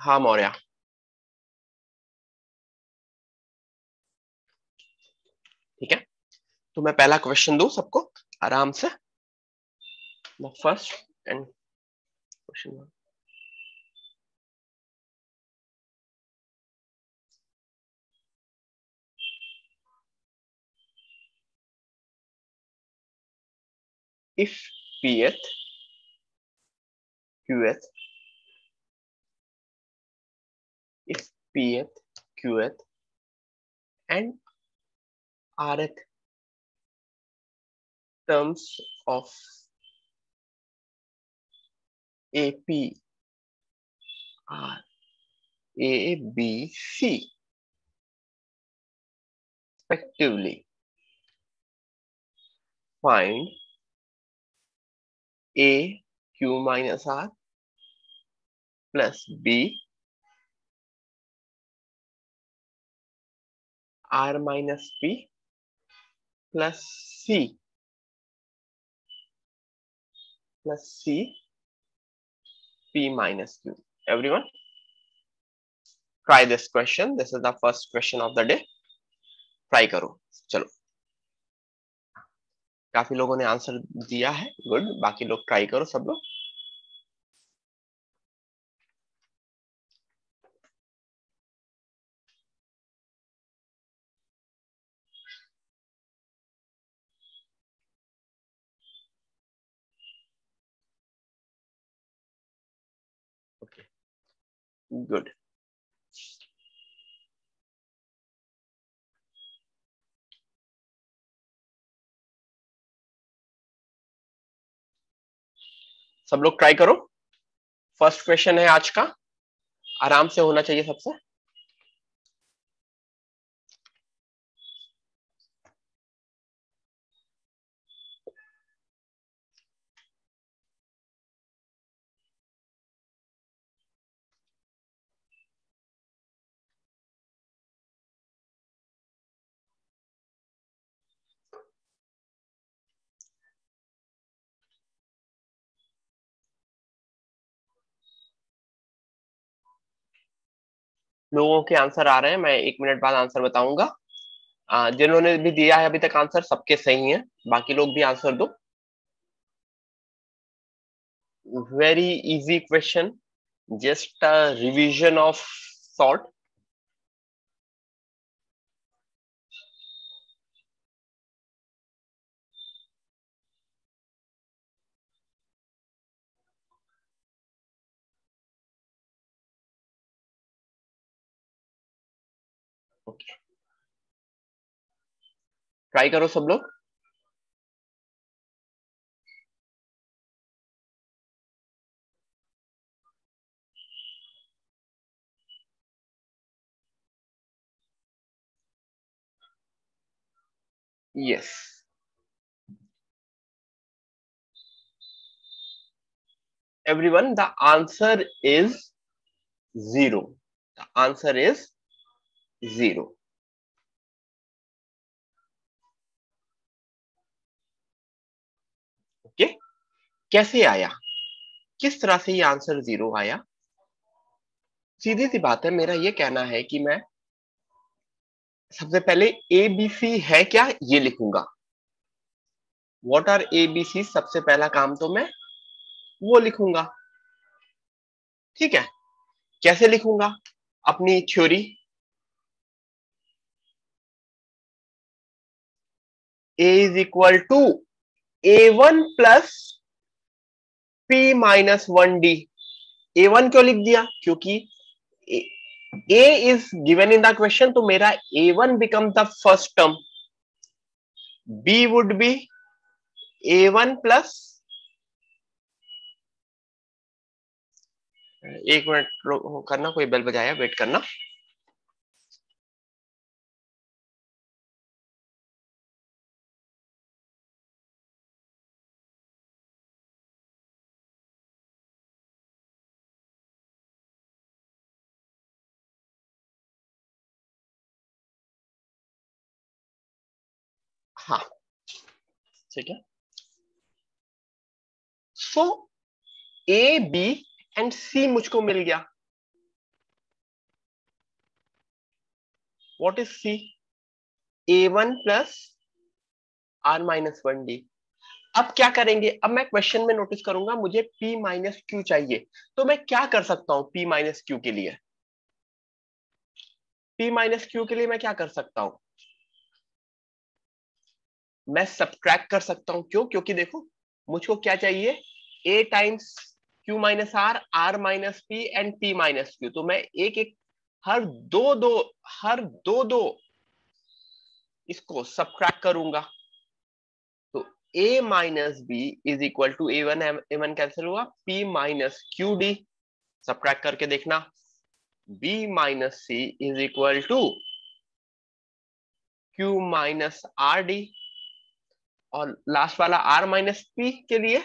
हाँ मौर्य, ठीक है। तो मैं पहला क्वेश्चन दूं सबको आराम से। The first and question, if pth qth, if pth qth and rth terms of ap are a b c respectively, find a q minus r plus b r minus p plus c p minus q. Everyone try this question. This is the first question of the day. Try करो, चलो। काफी लोगों ने answer दिया है, good. बाकी लोग try करो, सब लोग। Okay, good. सब लोग ट्राई करो। फर्स्ट क्वेश्चन है आज का, आराम से होना चाहिए सबसे। लोगों के आंसर आ रहे हैं, मैं 1 मिनट बाद आंसर बताऊंगा। जिन्होंने भी दिया है अभी तक आंसर, सबके सही है। बाकी लोग भी आंसर दो। Very easy question, just revision of sort. Okay, try करो सब लोग। Yes, everyone, the answer is 0। The answer is 0। Okay, कैसे आया, किस तरह से ये आंसर 0 आया? सीधी सी बात है, मेरा ये कहना है कि मैं सबसे पहले ए बी सी है क्या ये लिखूंगा। What are A B C, सबसे पहला काम तो मैं वो लिखूंगा। ठीक है, कैसे लिखूंगा अपनी theory? A is equal to A1 plus P minus 1D। A1 क्यों लिख दिया? क्योंकि A is given in the question, तो मेरा A1 become the first term. B would be A1 plus, 1 minute करना, कोई बेल बजाया, वेट करना। हाँ, ठीक है। सो ए बी एंड सी मुझको मिल गया। What is C? A1 plus R-1D। अब क्या करेंगे? अब मैं क्वेश्चन में नोटिस करूंगा मुझे P माइनस क्यू चाहिए, तो मैं क्या कर सकता हूं? P माइनस क्यू के लिए, P माइनस क्यू के लिए मैं क्या कर सकता हूं? मैं सब्ट्रैक्ट कर सकता हूं। क्यों? क्योंकि देखो मुझको क्या चाहिए? A times Q minus R माइनस P and P minus Q. तो मैं एक एक हर दो इसको सब्ट्रैक्ट करूंगा। तो A minus B is equal to A1 cancel हुआ, P minus Q D. Subtract करके देखना, B minus C is equal to Q minus R D. और लास्ट वाला R माइनस P के लिए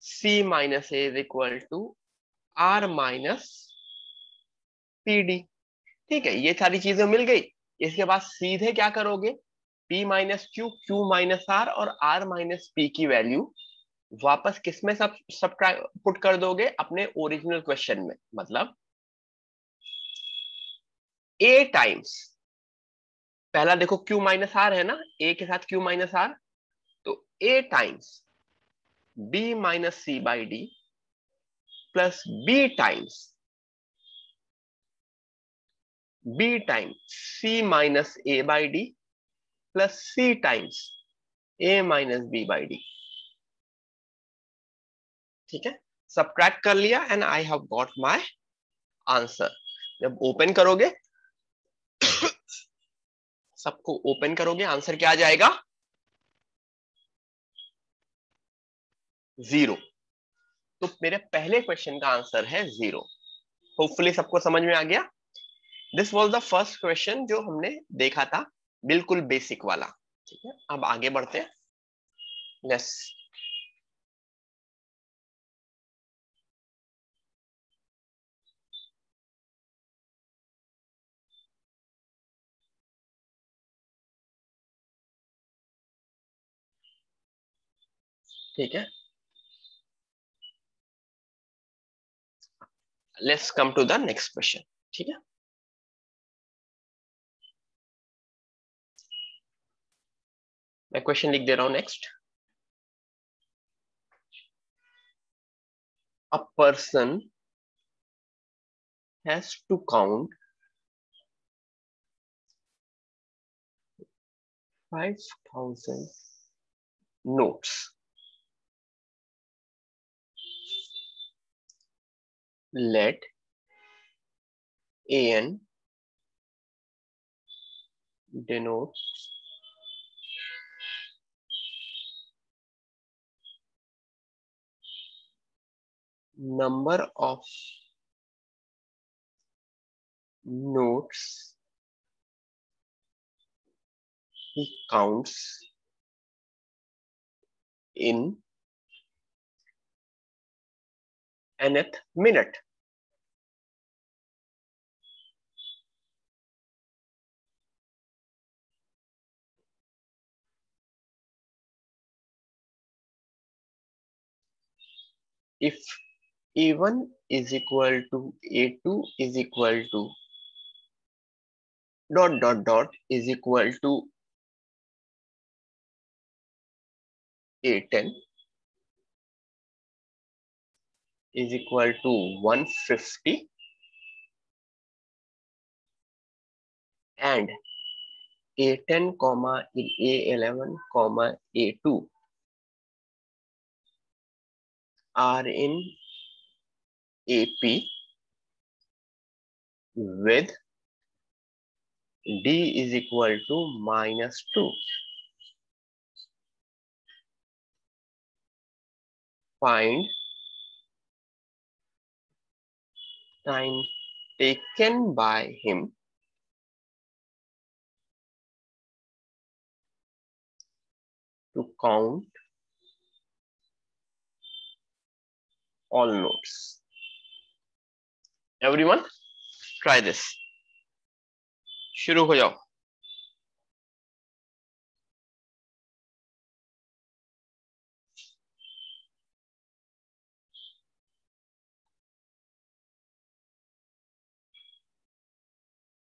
C minus A is equal to R minus P D. ठीक है, ये सारी चीजें मिल गई। इसके बाद सीधे क्या करोगे? P minus Q, Q minus R और R माइनस पी की वैल्यू वापस किसमें सब पुट कर दोगे? अपने ओरिजिनल क्वेश्चन में। मतलब A टाइम्स, पहला देखो Q माइनस आर है ना, A के साथ Q माइनस आर, तो A times B minus C by D plus B times C minus A by D plus C times A minus B by D. ठीक है, subtract कर लिया and I have got my answer. जब open करोगे, सबको open करोगे, answer क्या आ जाएगा? 0। तो मेरे पहले क्वेश्चन का आंसर है 0। होपफुली सबको समझ में आ गया। This was the first question जो हमने देखा था, बिल्कुल बेसिक वाला। ठीक है, अब आगे बढ़ते हैं। लेट्स ठीक है, let's come to the next question. ठीक है, मैं क्वेश्चन लिख दे रहा हूं। Next, a person has to count 5,000 notes. Let AN denote number of notes he counts in nth minute. If A1 is equal to A2 is equal to dot dot dot is equal to A10 is equal to 150 and A10 comma A11 comma A2 are in AP with D is equal to -2. Find time taken by him to count all notes. Everyone, try this. शुरू हो जाओ।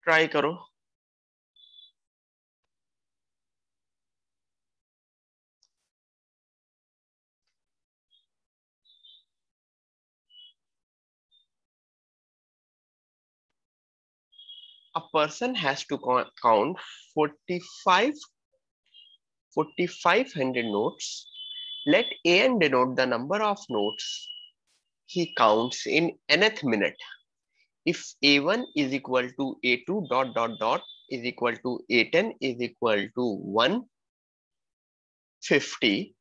Try करो। A person has to count 45 4,500 notes. Let an denote the number of notes he counts in nth minute. If a1 is equal to a2 dot dot dot is equal to a10 is equal to 150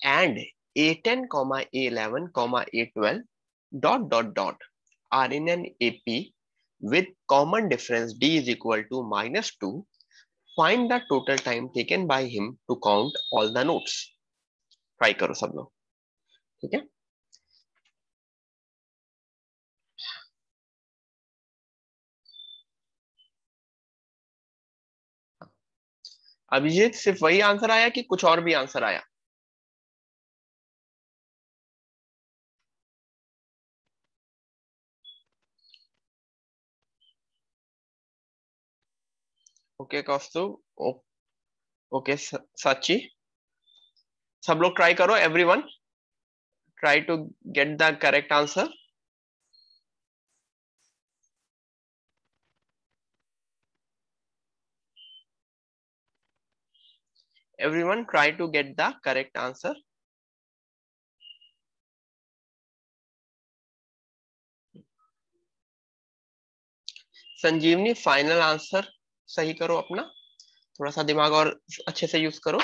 and a10 comma a11 comma a12 dot dot dot are in an AP with common difference d is equal to -2, find the total time taken by him to count all the notes. Try करो सब लोग, ठीक है। अभिजीत सिर्फ वही answer आया कि कुछ और भी आंसर आया? ओके कौस्तुभ, ओके साची, सब लोग ट्राई करो, everyone try to get the correct answer. Everyone try to get the correct answer. Sanjeevani final answer सही करो अपना, थोड़ा सा दिमाग और अच्छे से यूज करो।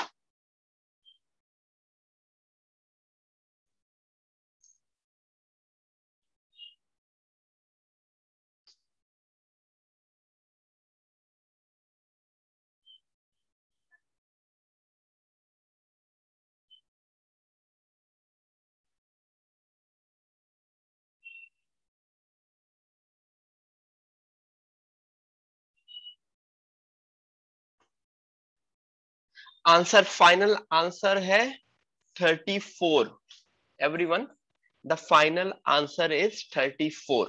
आंसर फाइनल आंसर है 34। Everyone the final answer is 34।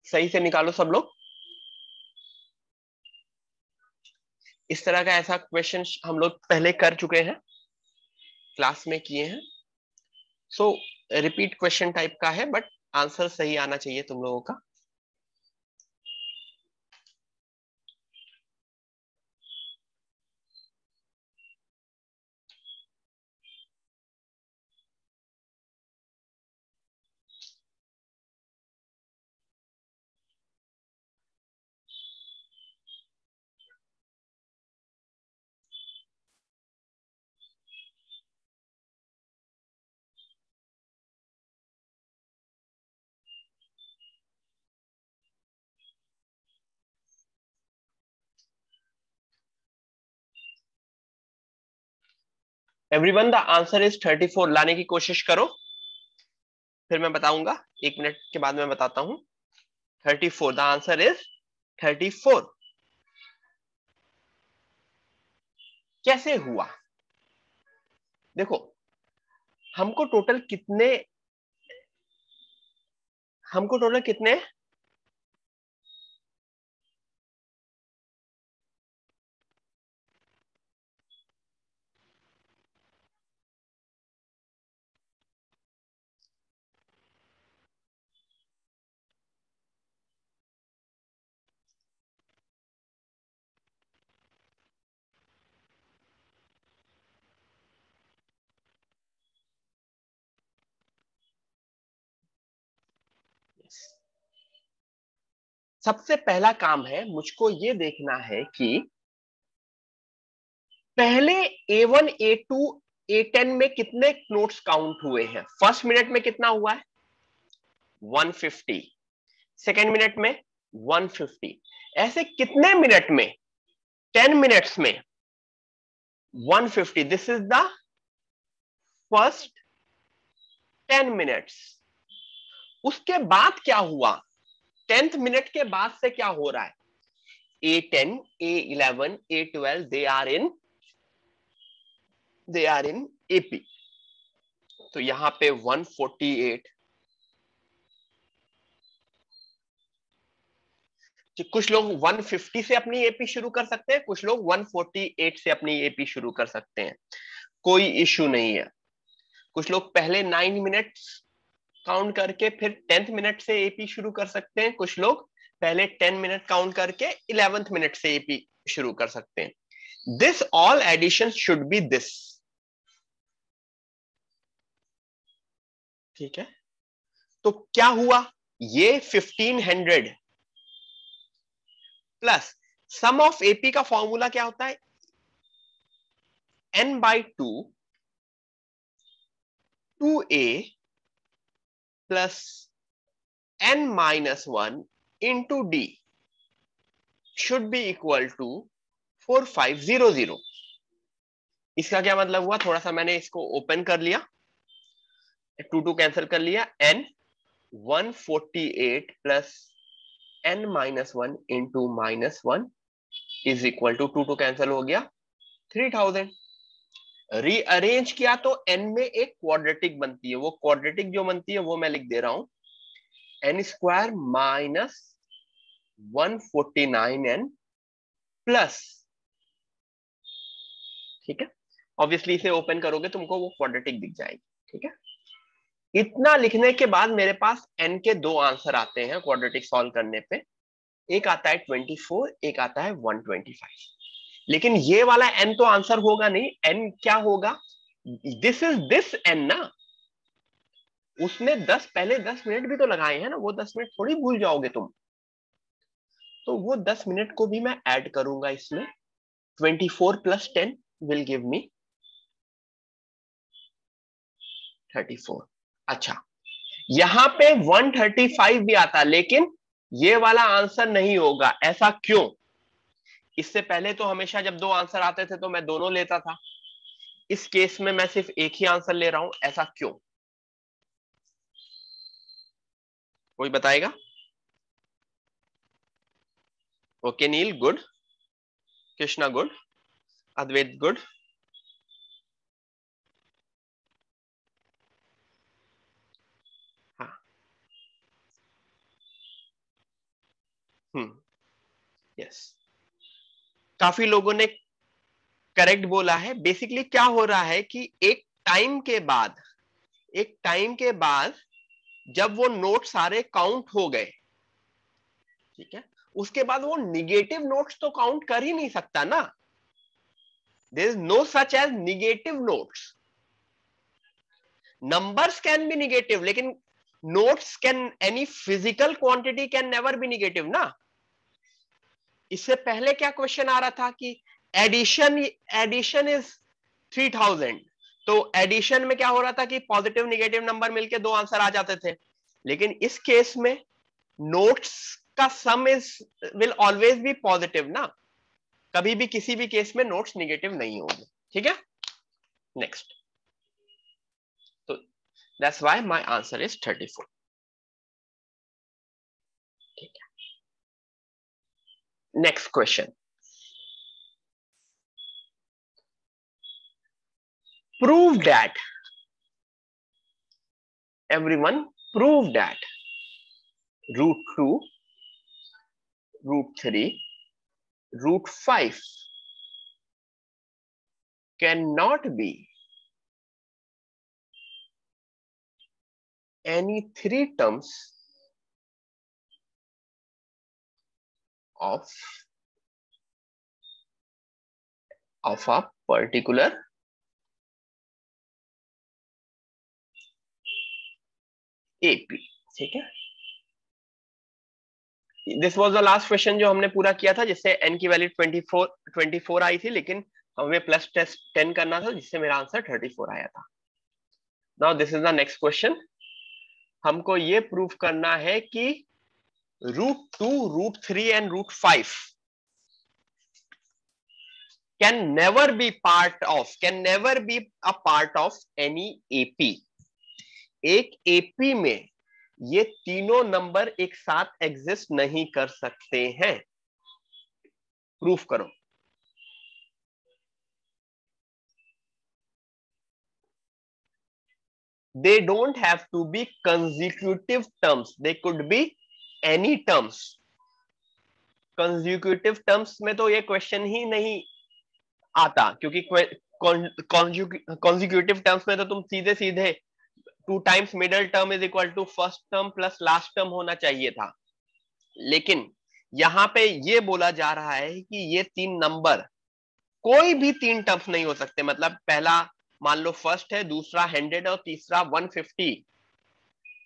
सही से निकालो सब लोग। इस तरह का ऐसा क्वेश्चन हम लोग पहले कर चुके हैं, क्लास में किए हैं। सो रिपीट क्वेश्चन टाइप का है, बट आंसर सही आना चाहिए तुम लोगों का। Everyone the answer is 34। लाने की कोशिश करो, फिर मैं बताऊंगा, 1 मिनट के बाद मैं बताता हूं। 34 द आंसर इज 34। कैसे हुआ? देखो, हमको टोटल कितने हमको टोटल कितने सबसे पहला काम है, मुझको ये देखना है कि पहले A1 A2 A10 में कितने नोट्स काउंट हुए हैं। फर्स्ट मिनट में कितना हुआ है? 150। सेकेंड मिनट में 150। ऐसे कितने मिनट में? 10 मिनट्स में 150। This is the first 10 minutes. उसके बाद क्या हुआ? 10th मिनट के बाद से क्या हो रहा है? A10 A11 A12 they are in AP। तो यहां पे 148, कुछ लोग 150 से अपनी एपी शुरू कर सकते हैं, कुछ लोग 148 से अपनी एपी शुरू कर सकते हैं, कोई इश्यू नहीं है। कुछ लोग पहले 9 मिनट्स काउंट करके फिर 10th मिनट से एपी शुरू कर सकते हैं, कुछ लोग पहले 10 मिनट काउंट करके 11th मिनट से एपी शुरू कर सकते हैं। This all addition should be this, ठीक है। तो क्या हुआ, ये 1500 प्लस सम ऑफ एपी का फॉर्मूला क्या होता है, n/2 2a plus n-1 into d should be equal to 4500। इसका क्या मतलब हुआ, थोड़ा सा मैंने इसको ओपन कर लिया, 2 कैंसिल कर लिया, n 148 plus n-1 into -1 is equal to 2 cancel हो गया 3000। रीअरेंज किया तो n में एक क्वाड्रेटिक बनती है, वो क्वाड्रेटिक जो बनती है वो मैं लिख दे रहा हूं, n² माइनस 149n प्लस, ठीक है। ऑब्वियसली इसे ओपन करोगे तुमको वो क्वाड्रेटिक दिख जाएगी, ठीक है। इतना लिखने के बाद मेरे पास n के दो आंसर आते हैं क्वाड्रेटिक सॉल्व करने पे, एक आता है 24, एक आता है 125। लेकिन ये वाला n तो आंसर होगा नहीं, n क्या होगा, दिस इज दिस n ना, उसने पहले 10 मिनट भी तो लगाए हैं ना, वो 10 मिनट थोड़ी भूल जाओगे तुम, तो वो 10 मिनट को भी मैं ऐड करूंगा इसमें। 24 प्लस 10 विल गिव मी 34। अच्छा, यहां पे 135 भी आता, लेकिन ये वाला आंसर नहीं होगा, ऐसा क्यों, इससे पहले तो हमेशा जब दो आंसर आते थे तो मैं दोनों लेता था, इस केस में मैं सिर्फ एक ही आंसर ले रहा हूं, ऐसा क्यों, कोई बताएगा। ओके नील गुड, कृष्णा गुड, अद्वैत गुड। हाँ, यस, काफी लोगों ने करेक्ट बोला है। बेसिकली क्या हो रहा है कि एक टाइम के बाद जब वो नोट सारे काउंट हो गए, ठीक है, उसके बाद वो निगेटिव नोट्स तो काउंट कर ही नहीं सकता ना, there is no such as negative notes. numbers can be negative, लेकिन notes can, any physical quantity can never be negative ना। इससे पहले क्या क्वेश्चन आ रहा था कि एडिशन इज 3000, तो एडिशन में क्या हो रहा था कि पॉजिटिव निगेटिव नंबर मिलके दो आंसर आ जाते थे, लेकिन इस केस में नोट्स का सम is will always be positive ना, कभी भी किसी भी केस में नोट्स निगेटिव नहीं होंगे, ठीक है। नेक्स्ट, तो that's why my answer is 34, ठीक है। Next question, prove that, everyone prove that √2 √3 √5 cannot be any three terms of a particular AP, ठीक है। This was the last question जो हमने पूरा किया था, जिससे n की वैल्यू 24 आई थी, लेकिन हमें प्लस टेस्ट 10 करना था, जिससे मेरा आंसर 34 आया था। Now this is the next question, हमको ये प्रूफ करना है कि √2 √3 and √5 can never be a part of any AP। एक AP में ये तीनों नंबर एक साथ एग्जिस्ट नहीं कर सकते हैं, प्रूफ करो। they don't have to be consecutive terms, they could be any terms. consecutive terms में तो ये क्वेश्चन ही नहीं आता, क्योंकि consecutive terms में तो तुम सीधे सीधे 2 times middle term is equal to first term plus last term होना चाहिए था। लेकिन यहां पे ये बोला जा रहा है कि ये 3 नंबर कोई भी 3 टर्म्स नहीं हो सकते। मतलब पहला मान लो फर्स्ट है, दूसरा 100 और तीसरा 150,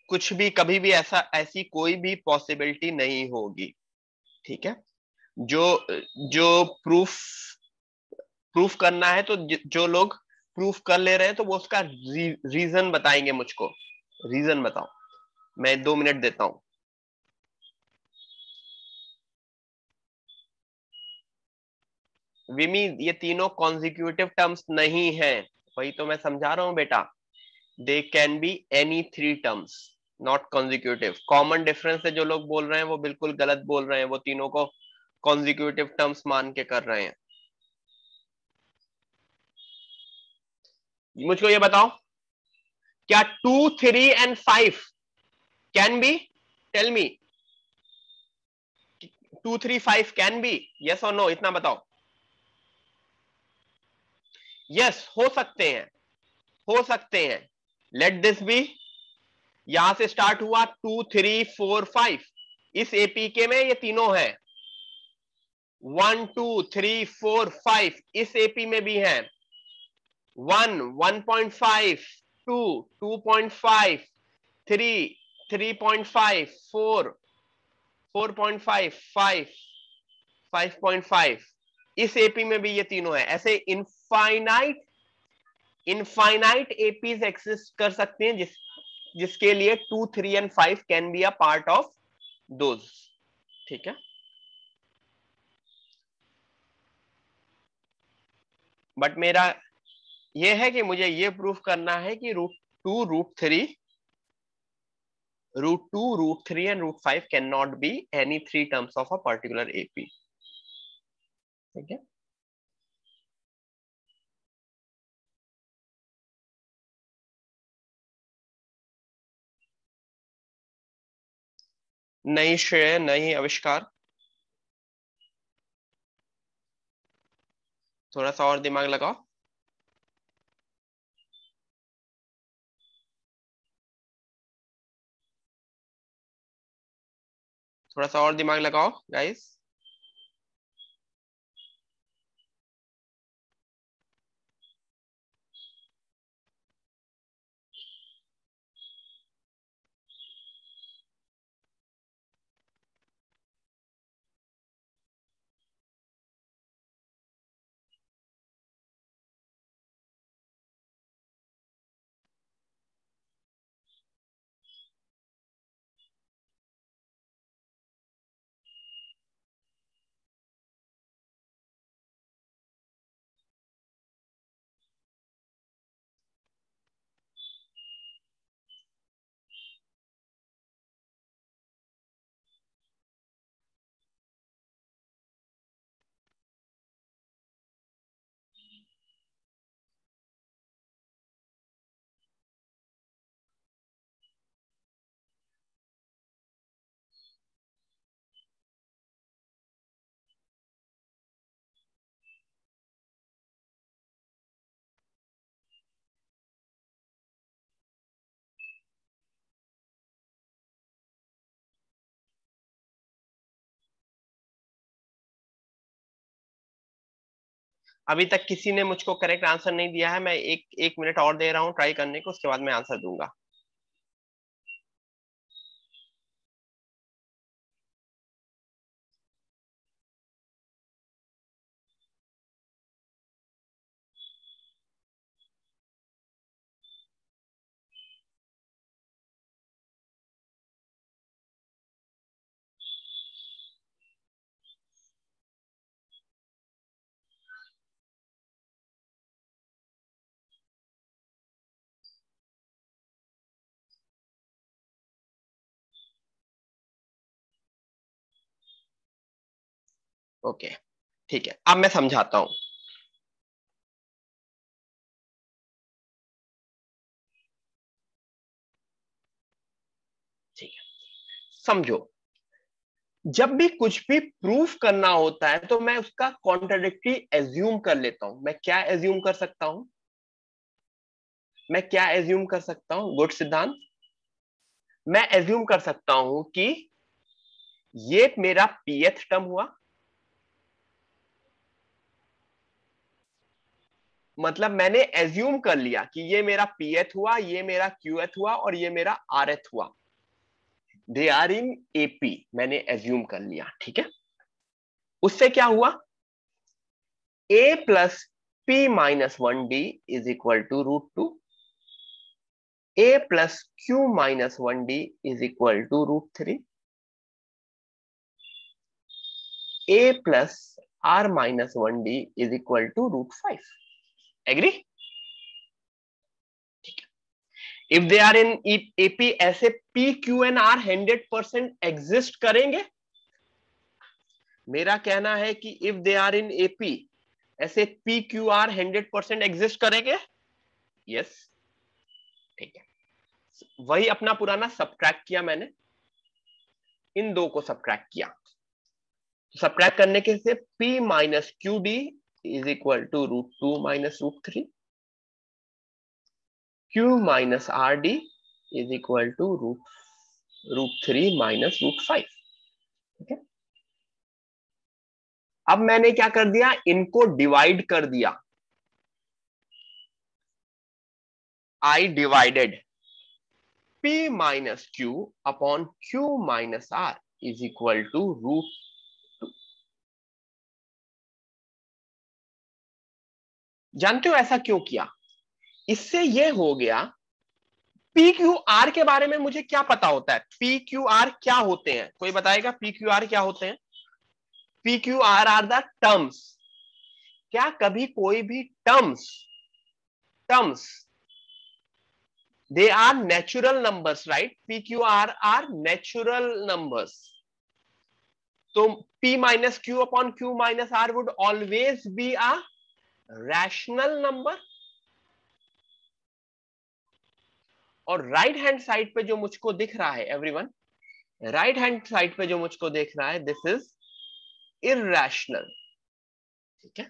कुछ भी कभी भी ऐसी कोई भी पॉसिबिलिटी नहीं होगी। ठीक है, जो जो प्रूफ प्रूफ करना है, तो जो लोग प्रूफ कर ले रहे हैं तो वो उसका रीजन बताएंगे मुझको। रीजन बताओ, मैं 2 मिनट देता हूं। विमी, ये तीनों कॉन्जिक्यूटिव टर्म्स नहीं है, वही तो मैं समझा रहा हूं बेटा। They can be any 3 terms, not consecutive. Common difference है, जो लोग बोल रहे हैं वो बिल्कुल गलत बोल रहे हैं, वो तीनों को कॉन्जिक्यूटिव टर्म्स मान के कर रहे हैं। मुझको ये बताओ, क्या 2, 3 and 5 can be? Tell me, 2, 3, 5 can be? Yes और नो, इतना बताओ। यस, हो सकते हैं, हो सकते हैं। लेट दिस बी, यहां से स्टार्ट हुआ 2, 3, 4, 5, इस एपीके में ये तीनों है। 1, 2, 3, 4, 5 इस एपी में भी है। 1, 1.5, 2, 2.5, 3, 3.5, 4, 4.5, 5, 5.5 इस एपी में भी ये तीनों है। ऐसे इनफाइनाइट इनफाइनाइट एपीज एक्सिस्ट कर सकते हैं जिसके लिए 2, 3 and 5 can be a part of those. ठीक है, बट मेरा ये है कि मुझे ये प्रूफ करना है कि √2, √3, √2, √3 and √5 cannot be any 3 terms of a particular AP। ठीक है, नहीं श्रेय, नहीं आविष्कार, थोड़ा सा और दिमाग लगाओ। थोड़ा सा और दिमाग लगाओ गाइस। अभी तक किसी ने मुझको करेक्ट आंसर नहीं दिया है। मैं एक एक मिनट और दे रहा हूं ट्राई करने को, उसके बाद मैं आंसर दूंगा। ओके, ठीक है, अब मैं समझाता हूं। समझो, जब भी कुछ भी प्रूफ करना होता है तो मैं उसका कॉन्ट्राडिक्टरी एज्यूम कर लेता हूं। मैं क्या एज्यूम कर सकता हूं? गुड सिद्धांत, मैं एज्यूम कर सकता हूं कि ये मेरा पीएथ टर्म हुआ, मतलब मैंने एज्यूम कर लिया कि ये मेरा पीएथ हुआ, ये मेरा क्यूएथ हुआ और ये मेरा आरएथ हुआ। दे आर इन एपी, मैंने एज्यूम कर लिया, ठीक है। उससे क्या हुआ? a plus P minus 1d is equal to √2, a plus Q minus 1d is equal to √3, a plus r minus 1d is equal to √5। Agree? If they are in AP, ऐसे p q and r 100% exist करेंगे। मेरा कहना है कि if they are in AP, ऐसे p q r 100% exist करेंगे। Yes, ठीक है। वही अपना पुराना सब्ट्रैक्ट किया मैंने, इन दो को सब्ट्रैक्ट किया। सब्ट्रैक्ट करने के से p minus Q D is equal to √2 minus √3, q minus R D is equal to √3 minus √5। ठीक है, अब मैंने क्या कर दिया, इनको डिवाइड कर दिया। I divided p minus Q upon q minus R is equal to √2। जानते हो ऐसा क्यों किया? इससे ये हो गया, पी क्यू आर के बारे में मुझे क्या पता होता है? पी क्यू आर क्या होते हैं? कोई बताएगा पी क्यू आर क्या होते हैं? P Q R the terms. क्या कभी कोई भी terms terms they are natural numbers, right? P Q R natural numbers. तो p minus Q upon Q minus R would always be a rational number. और right hand side पे जो मुझको दिख रहा है, एवरीवन, राइट हैंड साइड पे जो मुझको देख रहा है, दिस इज इरैशनल। ठीक है,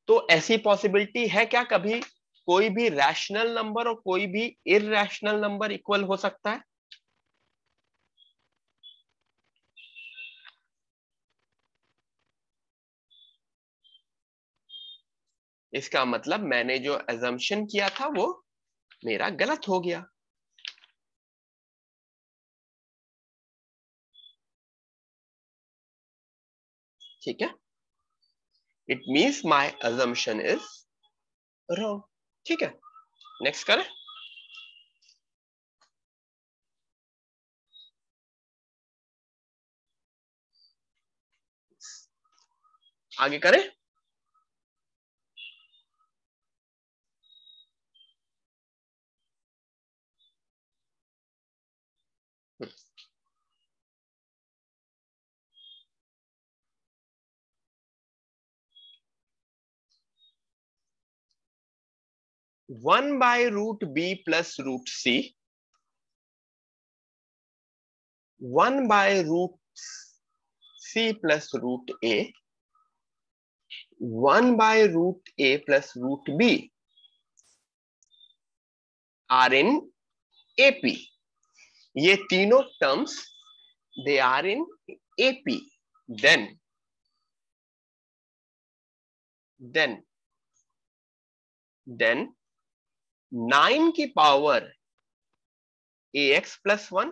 तो ऐसी पॉसिबिलिटी है क्या, कभी कोई भी रैशनल नंबर और कोई भी इरैशनल नंबर इक्वल हो सकता है? इसका मतलब मैंने जो अजम्पशन किया था वो मेरा गलत हो गया। ठीक है, it means my assumption is wrong. ठीक है, नेक्स्ट करें। आगे करें। One by √b plus √c, one by √c plus √a, one by √a plus √b are in AP. ये तीनों terms they are in AP. Then then then 9 की power ax plus 1,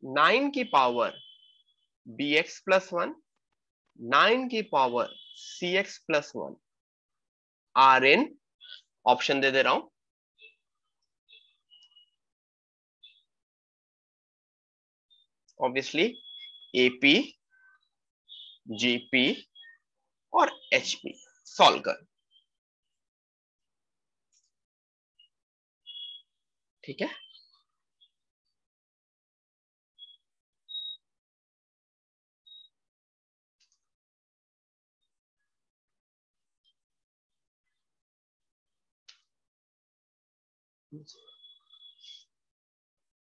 9 की power bx plus 1, 9 की power cx plus 1 are in, option दे रहा हूं, obviously AP, GP और HP. Solve कर। ठीक है,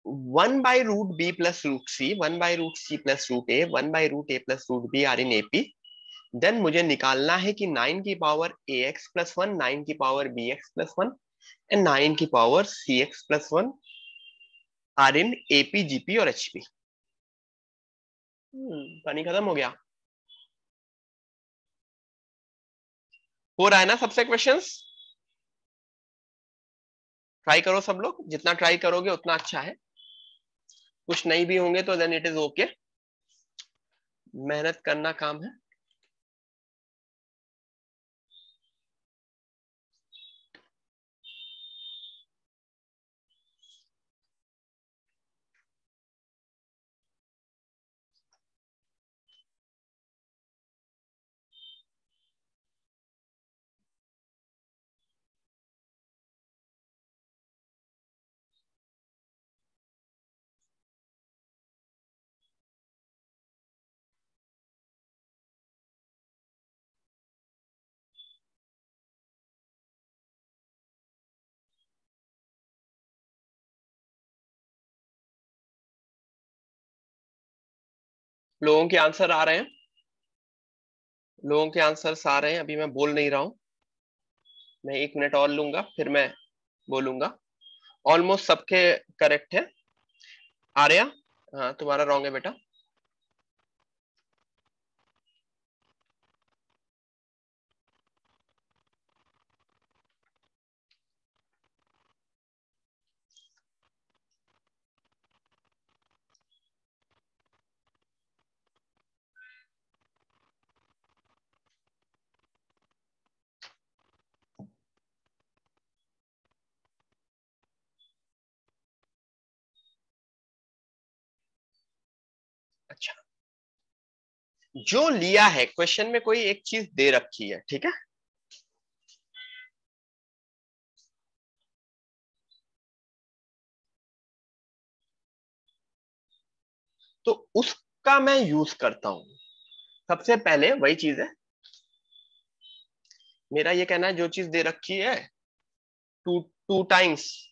1/√b+√c, 1/√c plus root a, 1/√a plus root b are in AP. Then मुझे निकालना है कि 9 की पावर ax plus 1, 9 की पावर bx plus 1 एंड 9 की power cx plus 1 are in AP, GP और HP। पानी खत्म हो गया। हो रहा है ना सबसे क्वेश्चंस? ट्राई करो सब लोग, जितना ट्राई करोगे उतना अच्छा है। कुछ नहीं भी होंगे तो देन इट इज ओके, मेहनत करना काम है। लोगों के आंसर आ रहे हैं, लोगों के आंसर्स आ रहे हैं। अभी मैं बोल नहीं रहा हूं, मैं 1 मिनट और लूंगा फिर मैं बोलूंगा। ऑलमोस्ट सबके करेक्ट है। आर्या, हाँ तुम्हारा रॉन्ग है बेटा। अच्छा, जो लिया है क्वेश्चन में कोई एक चीज दे रखी है, ठीक है, तो उसका मैं यूज करता हूं। सबसे पहले वही चीज है, मेरा ये कहना है जो चीज दे रखी है, two two times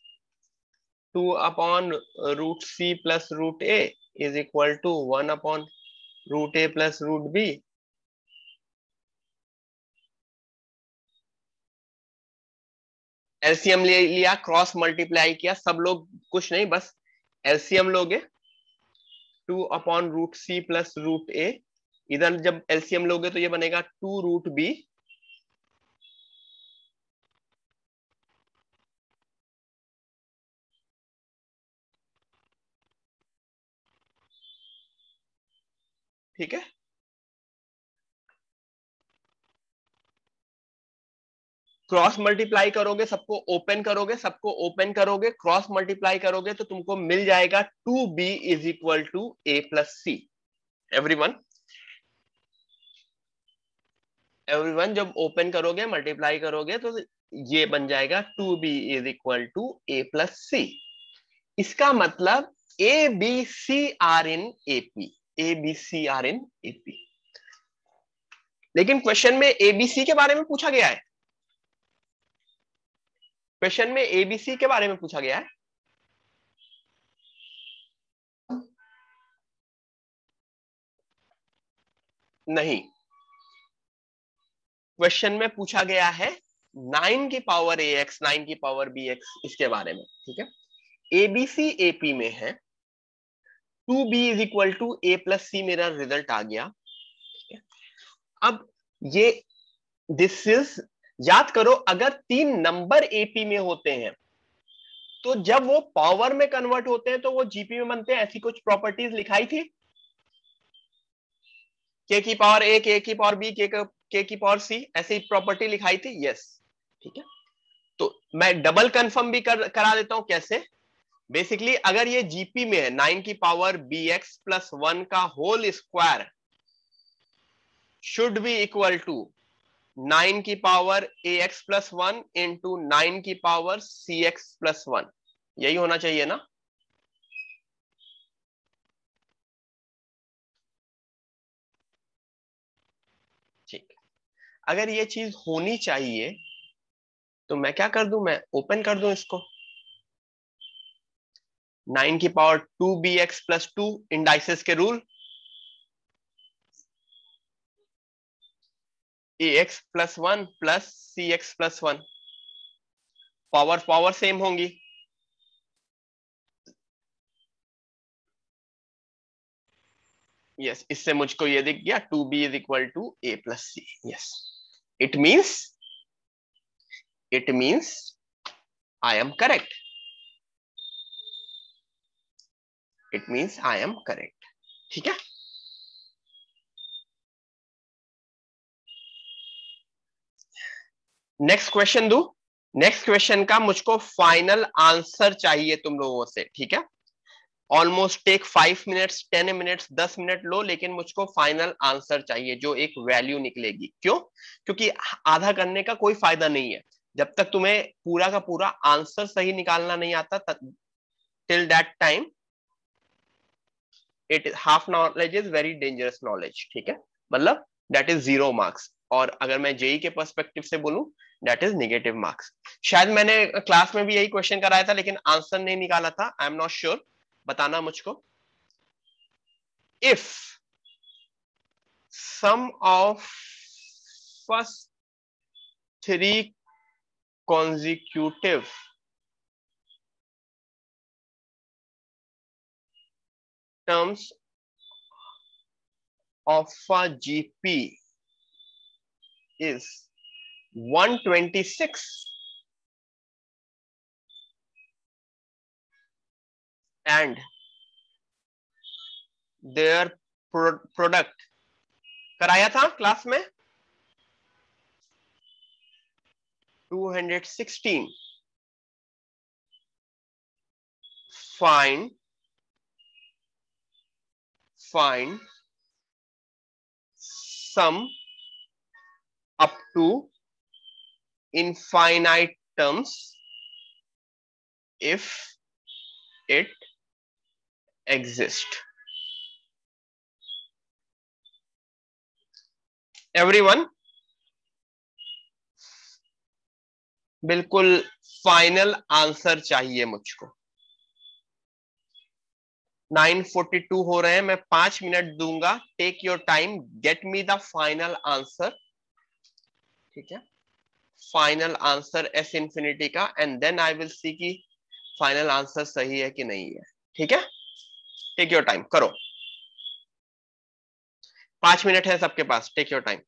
2/√c plus root a is equal to 1/√a plus root b। LCM ले लिया, क्रॉस मल्टीप्लाई किया, सब लोग कुछ नहीं, बस एलसीएम लोगे 2/√c plus root a। इधर जब एलसीएम लोगे तो ये बनेगा 2√b ठीक है। क्रॉस मल्टीप्लाई करोगे, सबको ओपन करोगे, सबको ओपन करोगे, क्रॉस मल्टीप्लाई करोगे तो तुमको मिल जाएगा 2b is equal to a plus C. Everyone, everyone जब ओपन करोगे मल्टीप्लाई करोगे तो ये बन जाएगा 2b is equal to a plus C. इसका मतलब A B C are in AP, A B C are in AP. लेकिन क्वेश्चन में एबीसी के बारे में पूछा गया है, क्वेश्चन में एबीसी के बारे में पूछा गया है। नहीं, क्वेश्चन में पूछा गया है 9 की पावर ए एक्स, 9 की पावर बी एक्स, इसके बारे में, ठीक है। एबीसी एपी में है, 2b is equal to A plus C मेरा रिजल्ट आ गया, ठीक है। अब ये दिस इज, याद करो अगर 3 नंबर एपी में होते हैं तो जब वो पावर में कन्वर्ट होते हैं तो वो जीपी में बनते हैं। ऐसी कुछ प्रॉपर्टीज लिखाई थी, के की पावर ए, के की पावर बी, के की पावर सी, ऐसी प्रॉपर्टी लिखाई थी, यस, ठीक है। तो मैं डबल कंफर्म भी करा देता हूं। कैसे? बेसिकली अगर ये जीपी में है 9 की पावर बी एक्स प्लस 1 का whole square should be equal to 9 की power a x plus 1 into 9 की पावर सी एक्स प्लस 1, यही होना चाहिए ना? ठीक है, अगर ये चीज होनी चाहिए तो मैं क्या कर दूं, मैं ओपन कर दूं इसको। 9 की पावर 2bx+2 इंडाइसिस के rule, ax+1 plus cx+1, power power same होंगी। यस, इससे मुझको ये दिख गया 2b=a+c। Yes, it means I am correct, it means I am correct. ठीक है, नेक्स्ट क्वेश्चन दू। नेक्स्ट क्वेश्चन का मुझको फाइनल आंसर चाहिए तुम लोगों से। ठीक है, almost take 5 minutes, 10 minutes, 10 minute लो, लेकिन मुझको फाइनल आंसर चाहिए जो एक वैल्यू निकलेगी। क्यों? क्योंकि आधा करने का कोई फायदा नहीं है जब तक तुम्हें पूरा का पूरा आंसर सही निकालना नहीं आता। Till that time it half knowledge is very dangerous knowledge. ठीक है, मतलब दैट इज 0 मार्क्स, और अगर मैं जेई के पर्सपेक्टिव से बोलूं दैट इज नेगेटिव मार्क्स। शायद मैंने क्लास में भी यही क्वेश्चन कराया था लेकिन आंसर नहीं निकाला था, आई एम नॉट श्योर, बताना मुझको। If sum of first three consecutive terms of a GP is 126 and their product, कराया था क्लास में, 216, find sum up to infinite terms if it exists. Everyone, बिल्कुल फाइनल आंसर चाहिए मुझको। 9:42 हो रहे हैं, मैं 5 मिनट दूंगा। Take your time, get me the final answer. ठीक है, फाइनल आंसर एस इंफिनिटी का, and then I will see कि फाइनल आंसर सही है कि नहीं है। ठीक है, टेक योर टाइम, करो। 5 मिनट है सबके पास, टेक योर टाइम।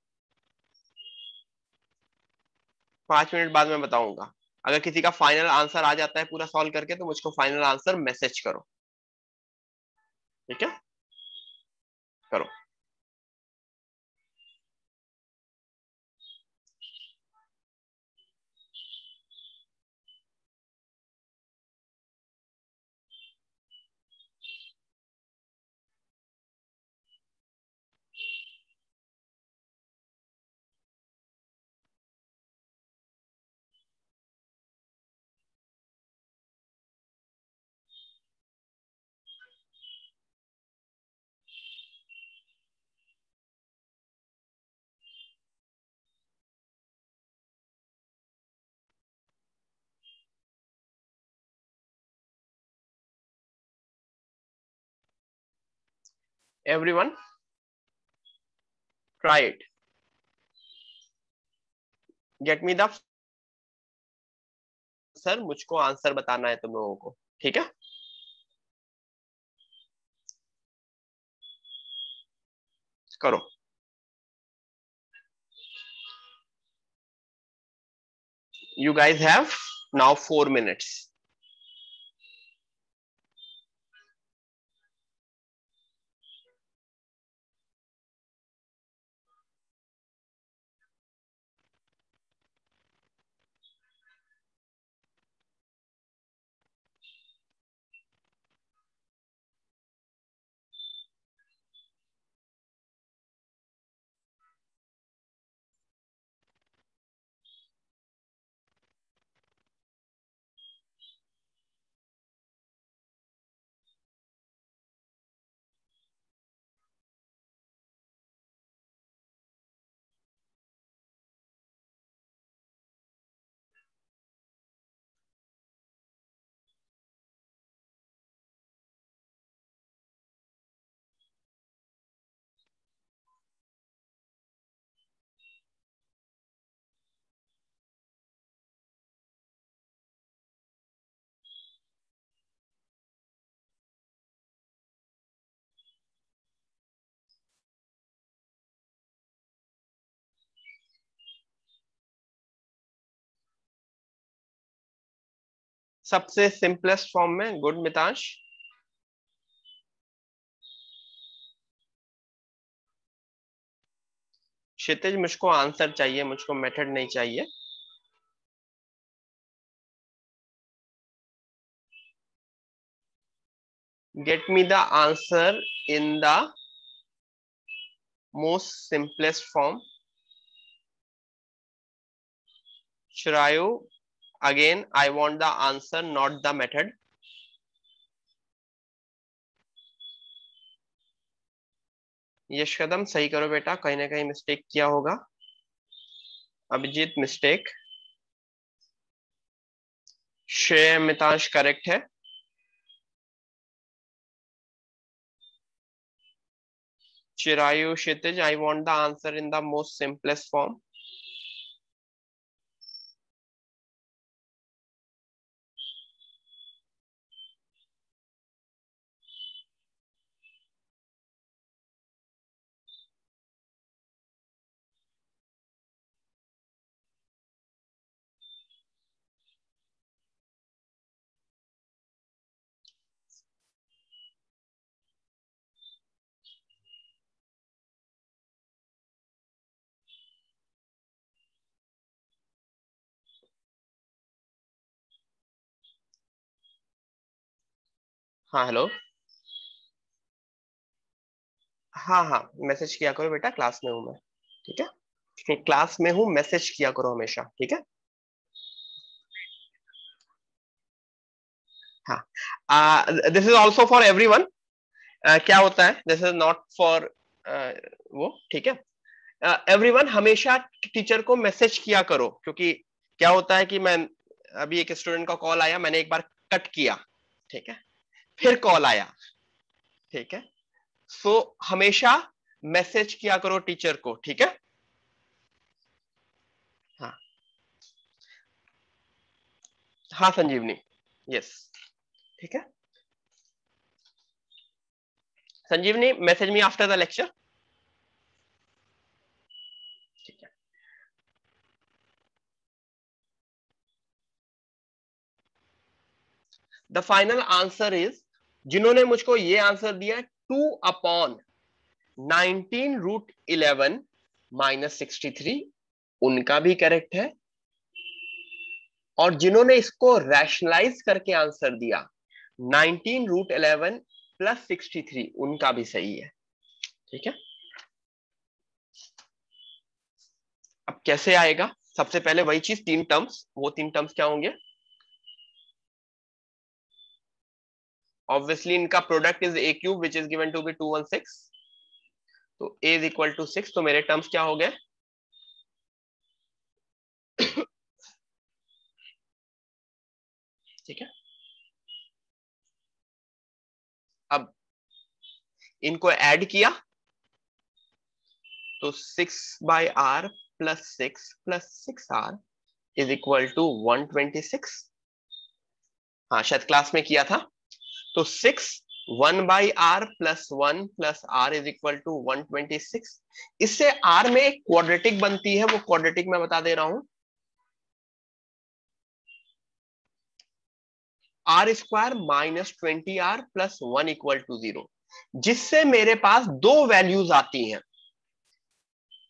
5 मिनट बाद में बताऊंगा। अगर किसी का फाइनल आंसर आ जाता है पूरा सॉल्व करके तो मुझको फाइनल आंसर मैसेज करो। ठीक है, करो। Everyone try it, gate me the answer, मुझको आंसर बताना है तुम लोगों को। ठीक है, करो। You guys have now 4 minutes. सबसे सिंपलेस्ट फॉर्म में। गुड मितांश। क्षितिज, मुझको आंसर चाहिए, मुझको मेथड नहीं चाहिए। Get me the answer in the most simplest form. Shrayu, again I want the answer, not the method. Yash Kadam सही करो बेटा, कहीं ना कहीं मिस्टेक किया होगा। अभिजीत मिस्टेक। श्रेय मितांश करेक्ट है। Chirayu Kshitij, I want the answer in the most simplest form. हाँ हेलो। हाँ हाँ, मैसेज किया करो बेटा, क्लास में हूँ मैं। ठीक है, क्लास में हूँ, मैसेज किया करो हमेशा, ठीक है। हाँ, this is also for everyone. क्या होता है, दिस इज नॉट फॉर वो, ठीक है। एवरीवन हमेशा टीचर को मैसेज किया करो, क्योंकि क्या होता है कि मैं अभी एक स्टूडेंट का कॉल आया, मैंने एक बार कट किया, ठीक है, फिर कॉल आया, ठीक है। सो हमेशा मैसेज किया करो टीचर को, ठीक है। हाँ हाँ संजीवनी, यस, ठीक है। Sanjivani, message me after the lecture. ठीक है। द फाइनल आंसर इज, जिन्होंने मुझको ये आंसर दिया 2/19√11 - 63, उनका भी करेक्ट है। और जिन्होंने इसको रैशनलाइज करके आंसर दिया 19√11 + 63, उनका भी सही है, ठीक है। अब कैसे आएगा? सबसे पहले वही चीज, 3 टर्म्स, वो 3 टर्म्स क्या होंगे? ऑब्वियसली इनका product is a³ which is given to be 216, तो a इज इक्वल टू 6, तो मेरे टर्म्स क्या हो गए? ठीक है। अब इनको ऐड किया तो 6/r + 6 इज इक्वल टू 126। हाँ शायद क्लास में किया था। तो 6 1/r + 1 + r is equal to 126। इससे r में एक क्वाड्रेटिक बनती है, वो क्वाड्रेटिक मैं बता दे रहा हूं, r² - 20r + 1 = 0, जिससे मेरे पास दो वैल्यूज आती हैं,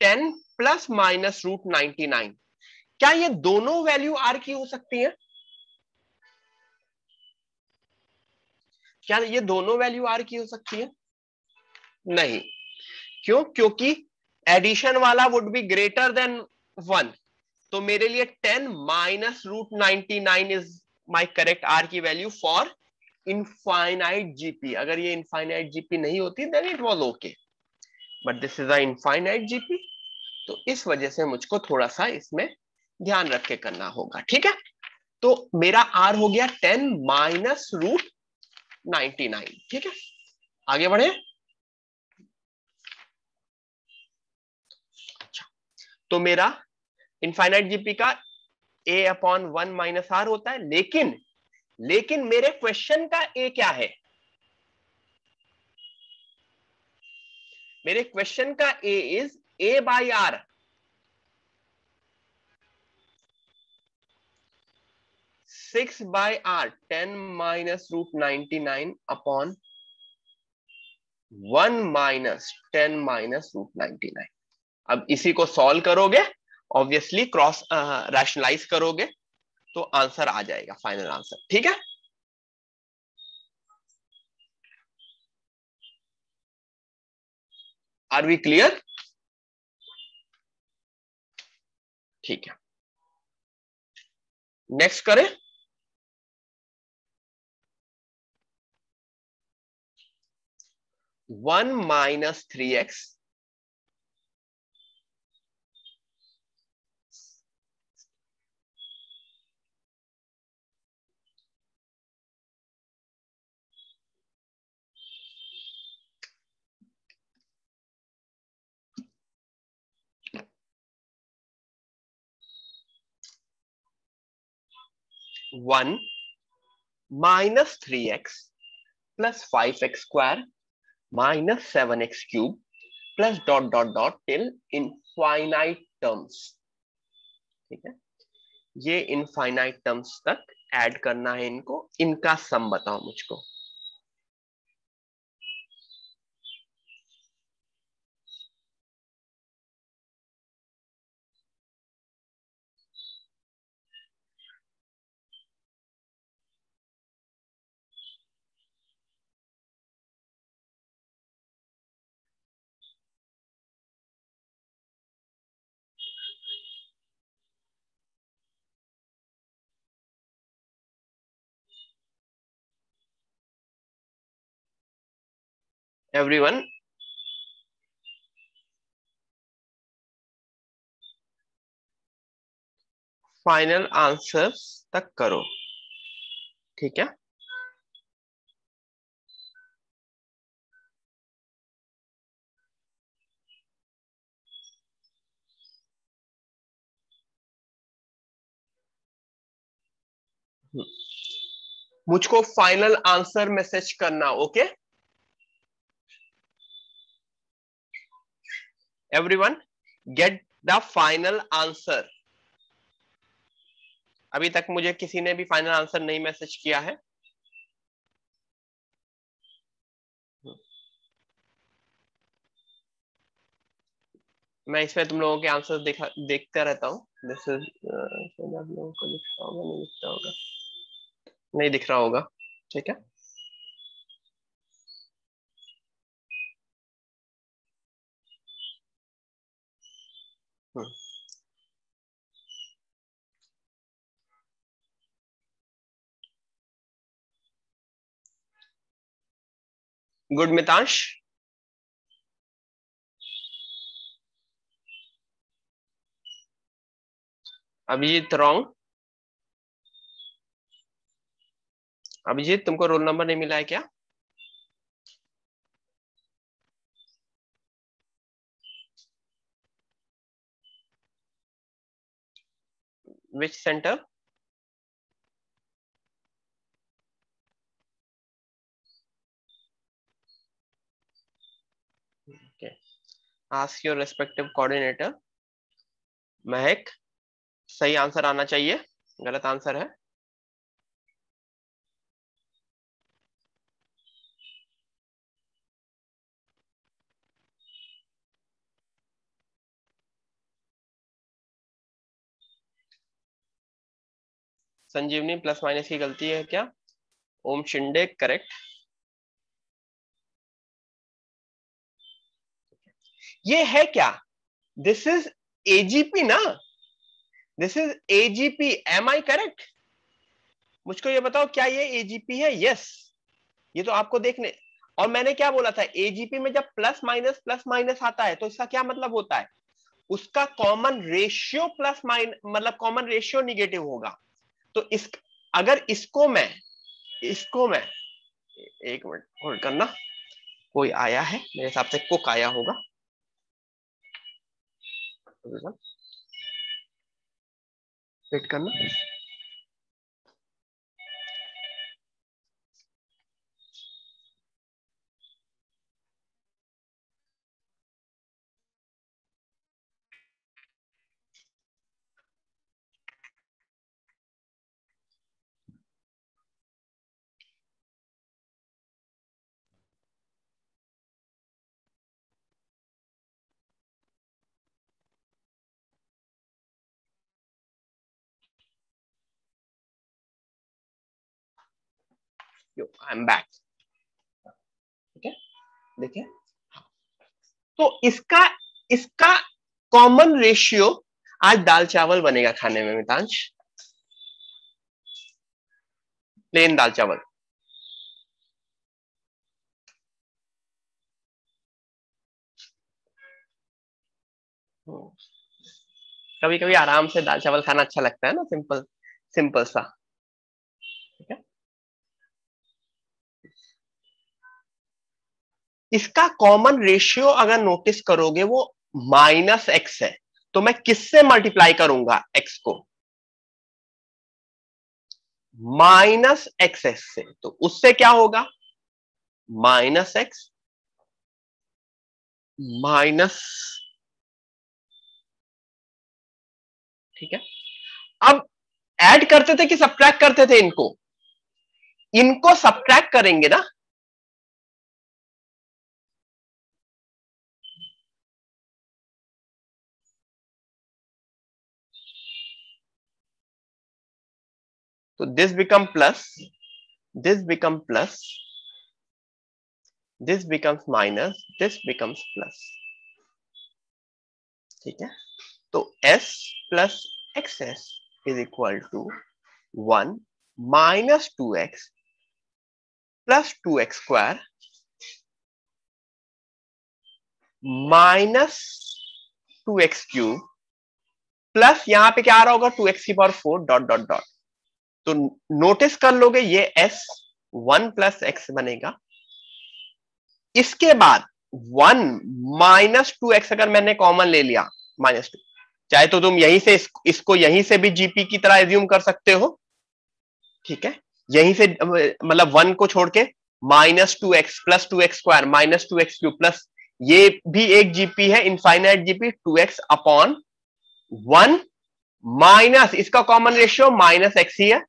10 ± √99। क्या ये दोनों वैल्यू r की हो सकती है? क्या ये दोनों वैल्यू r की हो सकती है? नहीं। क्यों? क्योंकि एडिशन वाला वुड बी ग्रेटर देन 1, तो मेरे लिए 10 - √99 इज माई करेक्ट r की वैल्यू फॉर इनफाइनाइट जीपी। अगर ये इनफाइनाइट जीपी नहीं होती then it was okay, but this is a infinite GP, तो इस वजह से मुझको थोड़ा सा इसमें ध्यान रख के करना होगा, ठीक है। तो मेरा r हो गया 10 - √99, ठीक है। आगे बढ़े। अच्छा, तो मेरा इनफाइनाइट जीपी का a/1 - r होता है, लेकिन मेरे क्वेश्चन का a क्या है? मेरे क्वेश्चन का a is a/r। 6/r 10 minus root 99 upon 1 minus 10 minus root 99। अब इसी को सॉल्व करोगे, ऑब्वियसली क्रॉस रैशनलाइज करोगे तो आंसर आ जाएगा, फाइनल आंसर। ठीक है, आर वी क्लियर? ठीक है, नेक्स्ट करें। 1 minus 3x one minus 3x plus 5x square minus 7x cube plus dot dot dot till infinite terms. ठीक है, ये इनफाइनाइट टर्म्स तक ऐड करना है इनको, इनका सम बताओ मुझको। एवरीवन, फाइनल आंसर्स तक करो। ठीक है, मुझको फाइनल आंसर मैसेज करना। Okay everyone, get the final answer. अभी तक मुझे किसी ने भी फाइनल आंसर नहीं मैसेज किया है। मैं इसमें तुम लोगों के आंसर देखता रहता हूँ। दिस इज आप लोगों को दिख रहा होगा, नहीं दिख रहा होगा, नहीं दिख रहा होगा। ठीक है, गुड मितांश। अभिजीत रॉन्ग। अभिजीत, तुमको रोल नंबर नहीं मिला है क्या? विच centre? Ask your respective coordinator. महक, सही आंसर आना चाहिए, गलत आंसर है। संजीवनी प्लस माइनस की गलती है क्या? ओम शिंदे करेक्ट। ये है क्या? दिस इज एजीपी ना? This is a GP, am I correct? मुझको ये बताओ, क्या ये एजीपी है? यस, ये तो आपको देखने। और मैंने क्या बोला था, एजीपी में जब प्लस माइनस आता है तो इसका क्या मतलब होता है? उसका कॉमन रेशियो प्लस माइनस, मतलब कॉमन रेशियो निगेटिव होगा। तो इस, अगर इसको मैं एक मिनट होल्ड करना, कोई आया है मेरे हिसाब से, कुक आया होगा। वेट करना। I am back. ठीक है, देखिए, तो इसका इसका कॉमन रेशियो, आज दाल चावल बनेगा खाने में मितांश, प्लेन दाल चावल। कभी कभी आराम से दाल चावल खाना अच्छा लगता है ना, सिंपल सिंपल सा। ठीक है, इसका कॉमन रेशियो अगर नोटिस करोगे वो -x है, तो मैं किससे मल्टीप्लाई करूंगा x को? -xs से। तो उससे क्या होगा? -x माइनस, ठीक है। अब ऐड करते थे कि सब्ट्रैक्ट करते थे इनको? इनको सब्ट्रैक्ट करेंगे ना, तो this become plus, this become plus, this becomes minus, this becomes plus. ठीक है, तो s plus x S is equal to 1 minus 2x plus 2x square minus 2x cube plus यहां पे क्या आ रहा होगा 2x की पावर 4 डॉट डॉट डॉट। तो नोटिस कर लोगे ये s 1 प्लस एक्स बनेगा। इसके बाद 1 माइनस 2x अगर मैंने कॉमन ले लिया, -2, चाहे तो तुम यहीं से इसको यहीं से भी जीपी की तरह एज्यूम कर सकते हो। ठीक है, यहीं से मतलब 1 को छोड़ के -2x plus 2x square minus 2x cube plus ये भी एक जीपी है, infinite GP 2x upon 1 minus इसका कॉमन रेशियो -x ही है।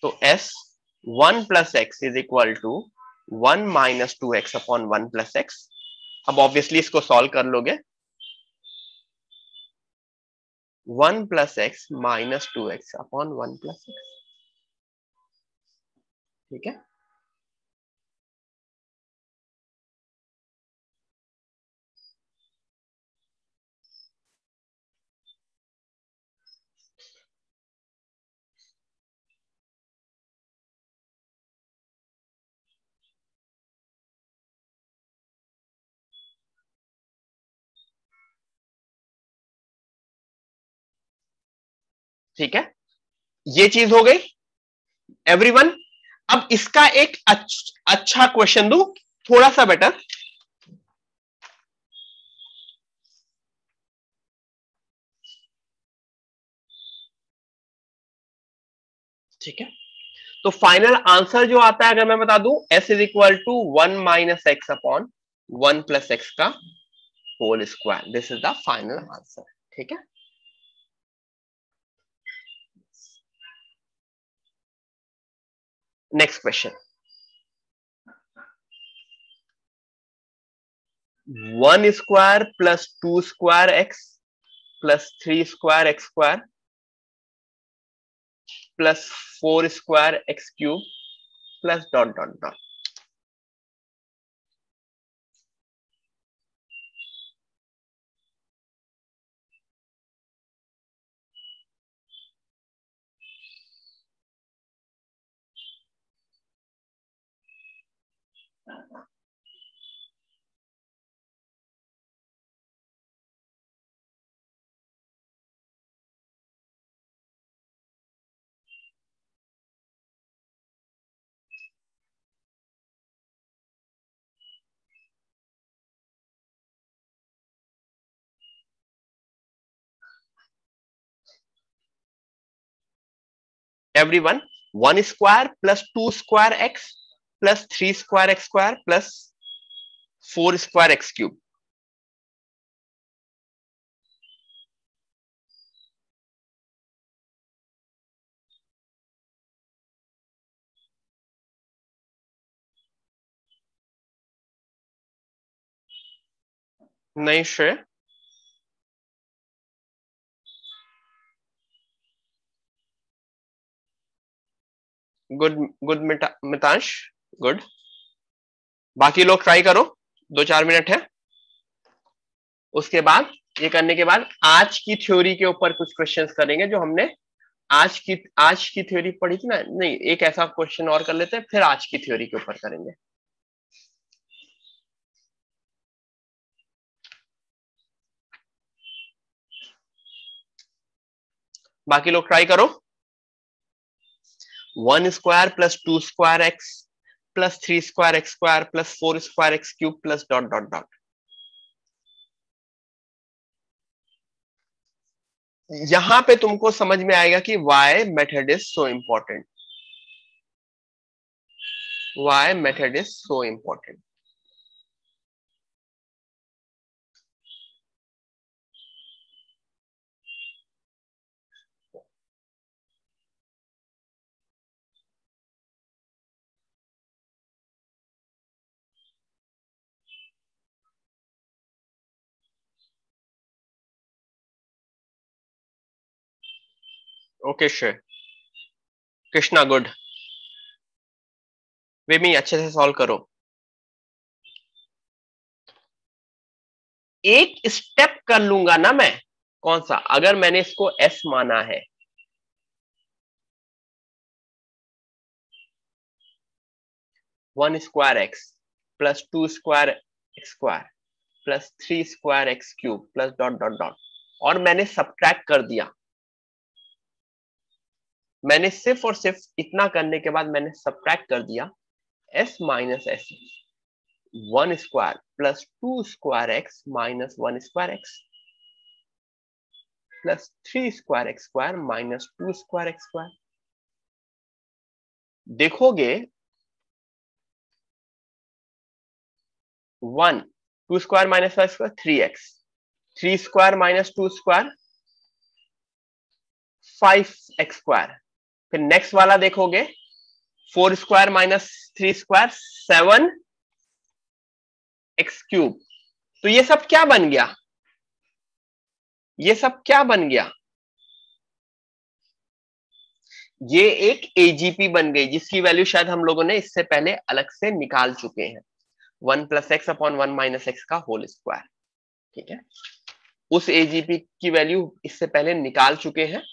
तो s 1 plus x is equal to 1 minus 2x upon 1 plus x. अब ऑब्वियसली इसको सॉल्व कर लोगे, 1 plus x minus 2x upon 1 plus x. ठीक है, ठीक है, ये चीज हो गई एवरीवन। अब इसका एक अच्छा क्वेश्चन दू, थोड़ा सा बेटर। ठीक है, तो फाइनल आंसर जो आता है अगर मैं बता दूं, s is equal to 1 minus x upon 1 plus x का whole square, this is the final answer. ठीक है, next question, 1 square plus 2 square x plus 3 square x square plus 4 square x cube plus dot dot dot. Everyone, 1 square plus 2 square x plus 3 square x square plus 4 square x cube. नहीं Shrey, good good Mitansh, good. बाकी लोग try करो, 2-4 minute है। उसके बाद ये करने के बाद आज की थ्योरी के ऊपर कुछ क्वेश्चंस करेंगे जो हमने आज की थ्योरी पढ़ी थी ना। नहीं, एक ऐसा क्वेश्चन और कर लेते हैं, फिर आज की थ्योरी के ऊपर करेंगे। बाकी लोग ट्राई करो। 1 square plus 2 square x plus 3 square x square plus 4 square x cube plus dot dot dot. यहां पे तुमको समझ में आएगा कि why method is so important. Why method is so important. Okay Shrey, Krishna good. वेमी अच्छे से सॉल्व करो। एक स्टेप कर लूंगा ना मैं। कौन सा? अगर मैंने इसको एस माना है, one square x plus 2 square x square plus 3 square x cube plus dot dot dot, और मैंने सब्ट्रैक्ट कर दिया। मैंने सिर्फ और सिर्फ इतना करने के बाद मैंने सब्ट्रैक्ट कर दिया। S minus S, 1 square plus 2 square x minus 1 square x plus 3 square x square minus 2 square x square. देखोगे 1, 2 square minus 5 square 3x, 3 square minus 2 square 5x square. फिर नेक्स्ट वाला देखोगे 4 square minus 3 square 7x cube. तो ये सब क्या बन गया? ये सब क्या बन गया? ये एक एजीपी बन गई, जिसकी वैल्यू शायद हम लोगों ने इससे पहले अलग से निकाल चुके हैं। 1 plus x upon 1 minus x का होल स्क्वायर। ठीक है, उस एजीपी की वैल्यू इससे पहले निकाल चुके हैं।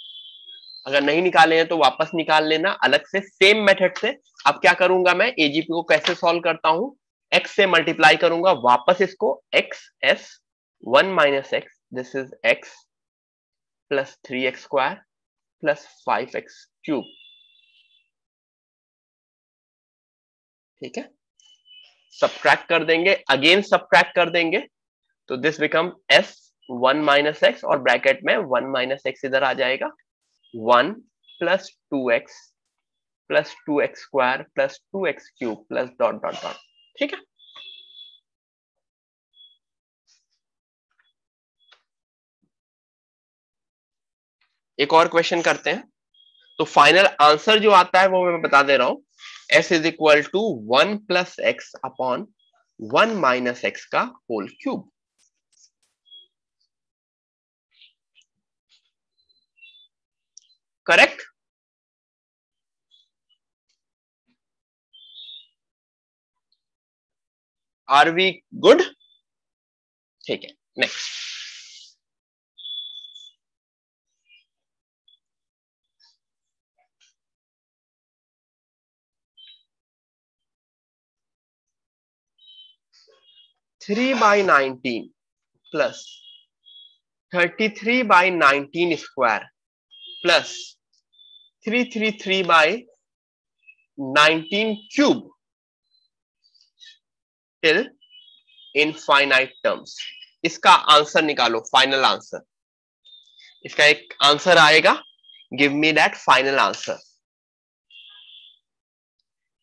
अगर नहीं निकाले हैं तो वापस निकाल लेना अलग से, सेम मेथड से। अब क्या करूंगा मैं, एजीपी को कैसे सॉल्व करता हूं, एक्स से मल्टीप्लाई करूंगा वापस इसको, x S 1 minus x, this is x plus 3x square plus 5x cube. ठीक है, सब्ट्रैक्ट कर देंगे, अगेन सब्ट्रैक्ट कर देंगे, तो this become S 1 minus x, और ब्रैकेट में 1 माइनस एक्स इधर आ जाएगा, 1 plus 2x plus 2x square plus 2x cube plus dot dot dot. ठीक है, एक और क्वेश्चन करते हैं। तो फाइनल आंसर जो आता है वो मैं बता दे रहा हूं, s is equal to 1 plus x upon 1 minus x का whole cube. Correct? Are we good? ठीक है, next. Three by 19 plus 33/19 square plus 333/19 cube till infinite terms. इसका आंसर निकालो, फाइनल आंसर। इसका एक आंसर आएगा, give me that final answer.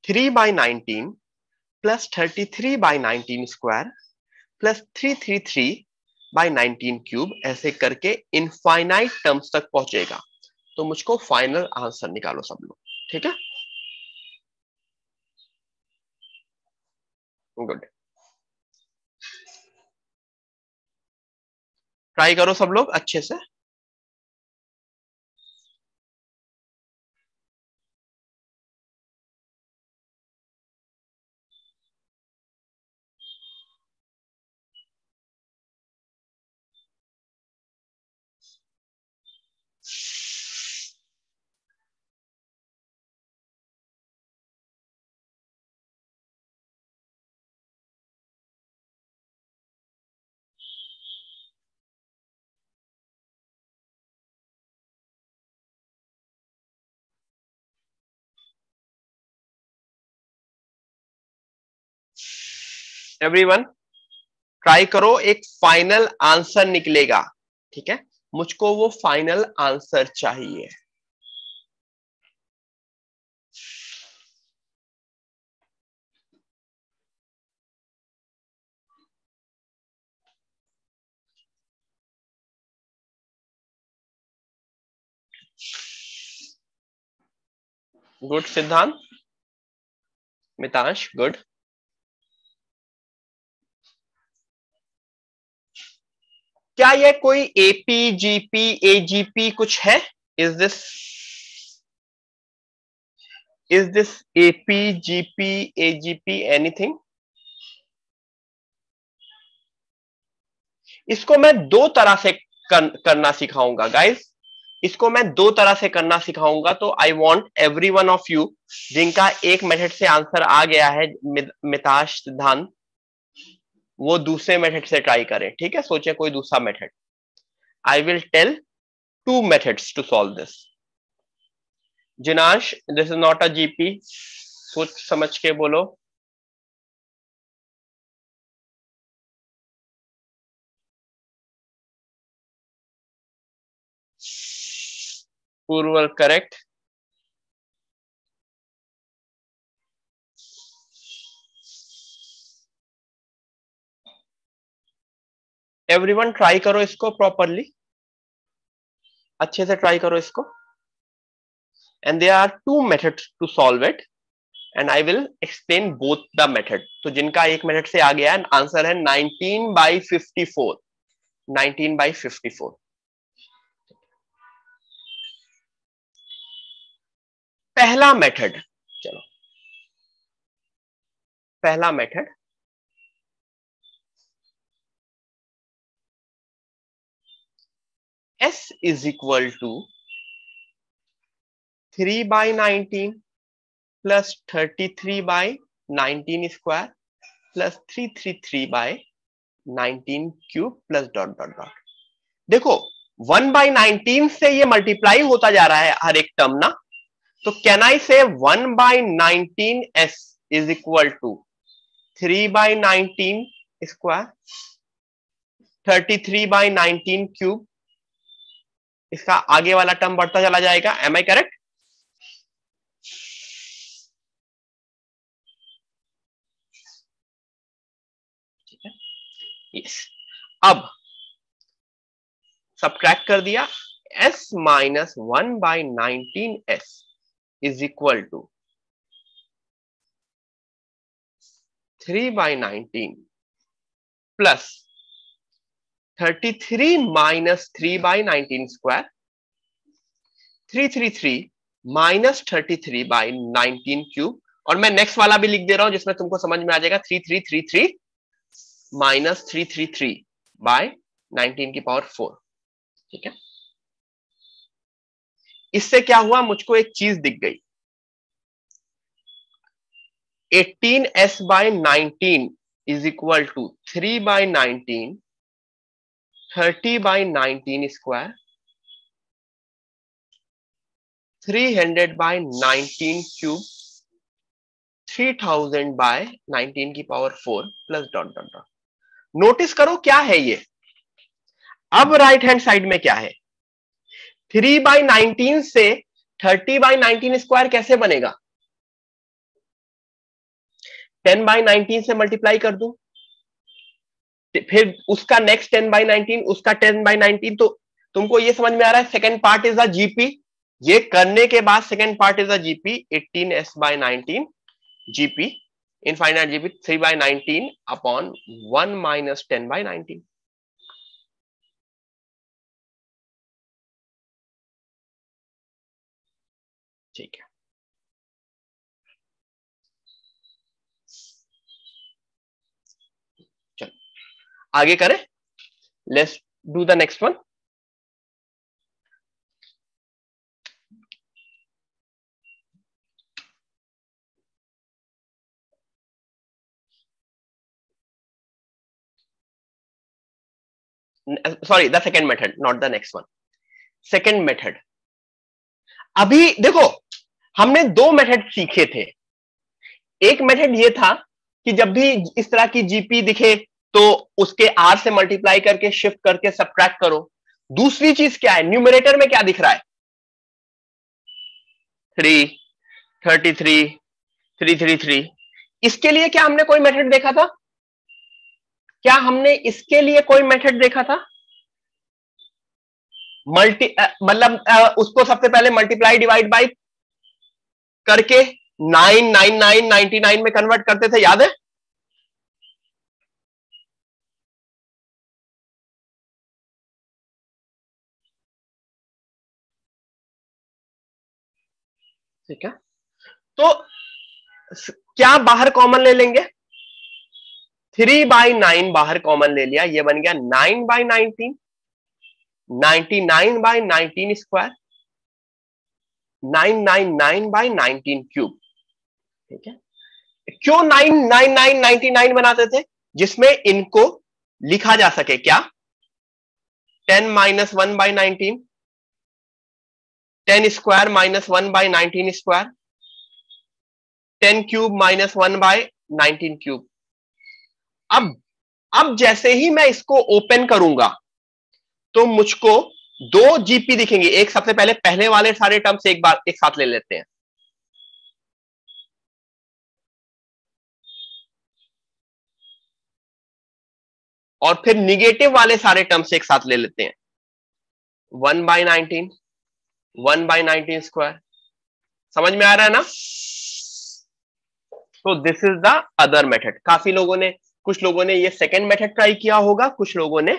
3/19 plus 33/19 square plus 333/19 cube, ऐसे करके इनफाइनाइट टर्म्स तक पहुंचेगा। तो मुझको फाइनल आंसर निकालो सब लोग। ठीक है, गुड। ट्राई करो सब लोग अच्छे से। एवरीवन ट्राई करो, एक फाइनल आंसर निकलेगा, ठीक है, मुझको वो फाइनल आंसर चाहिए। गुड सिद्धांत, मितांश गुड। क्या ये कोई एपी जीपी एजीपी कुछ है? Is this AP GP AGP anything? इसको मैं दो तरह से करना सिखाऊंगा गाइस, इसको मैं दो तरह से करना सिखाऊंगा। तो I want every one of you जिनका एक मेथड से आंसर आ गया है, मिताश सिद्धांत, वो दूसरे मेथड से ट्राई करें, ठीक है, सोचे कोई दूसरा method. I will tell two methods to solve this. Jinash, this is not a GP, सोच समझ के बोलो। पूर्व करेक्ट। एवरीवन ट्राई करो इसको प्रॉपरली, अच्छे से ट्राई करो इसको। And there are two methods to solve it and I will explain both the method. तो जिनका एक मेथड से आ गया, आंसर है 19/54, 19/54। पहला मेथड, चलो पहला method, S is equal to 3/19 plus 33/19 square plus 333/19 cube plus dot dot dot. देखो 1/19 से ये मल्टीप्लाई होता जा रहा है हर एक टर्म ना, तो कैन आई से 1/19 S is equal to 3/19 square 33/19 cube, इसका आगे वाला टर्म बढ़ता चला जाएगा। Am I correct? ठीक है, यस। अब सबट्रैक्ट कर दिया, S माइनस 1/19 S is equal to 3/19 plus 33 minus 3/19 square 333 minus 33/19 cube, और मैं नेक्स्ट वाला भी लिख दे रहा हूं जिसमें तुमको समझ में आ जाएगा, 3333 माइनस 333/19 की पावर 4। ठीक है, इससे क्या हुआ, मुझको एक चीज दिख गई, 18S/19 is equal to 3/19 30/19 square 300/19 cube 3000/19 की power 4 plus dot dot dot. Notice करो क्या है ये। अब राइट हैंड साइड में क्या है, 3/19 से 30/19 स्क्वायर कैसे बनेगा, 10/19 से मल्टीप्लाई कर दूं, फिर उसका नेक्स्ट 10/19, उसका 10/19, तो तुमको ये समझ में आ रहा है second part is a GP. ये करने के बाद second part is a GP, 18S/19 GP infinite GP 3/19 upon 1 minus 10/19। ठीक है, चलो आगे करें, let's do the next one. Sorry, the second method, not the next one, second method. अभी देखो हमने दो मेथड सीखे थे। एक मेथड ये था कि जब भी इस तरह की जीपी दिखे तो उसके आर से मल्टीप्लाई करके शिफ्ट करके सब्ट्रैक्ट करो। दूसरी चीज क्या है, न्यूमरेटर में क्या दिख रहा है, 3, 33, 333। इसके लिए क्या हमने कोई मेथड देखा था, क्या हमने इसके लिए कोई मेथड देखा था? मतलब उसको सबसे पहले मल्टीप्लाई डिवाइड बाय करके 999 99 में कन्वर्ट करते थे, याद है? ठीक है, तो क्या बाहर कॉमन ले लेंगे, 3/9 बाहर कॉमन ले लिया, ये बन गया 9/19, 99/19 स्क्वायर, 999/19 क्यूब। ठीक है, क्यों 999 बनाते थे, जिसमें इनको लिखा जा सके क्या, 10 - 1/19, 10 square minus 1/19 square, 10 cube minus 1/19 cube. अब जैसे ही मैं इसको ओपन करूंगा तो मुझको दो जीपी दिखेंगे। एक सबसे पहले वाले सारे टर्म्स एक बार एक साथ ले लेते हैं, और फिर निगेटिव वाले सारे टर्म्स एक साथ ले लेते हैं, 1/19, 1/19 स्क्वायर। समझ में आ रहा है ना? तो this is the other method. काफी लोगों ने, कुछ लोगों ने ये सेकेंड मेथड ट्राई किया होगा, कुछ लोगों ने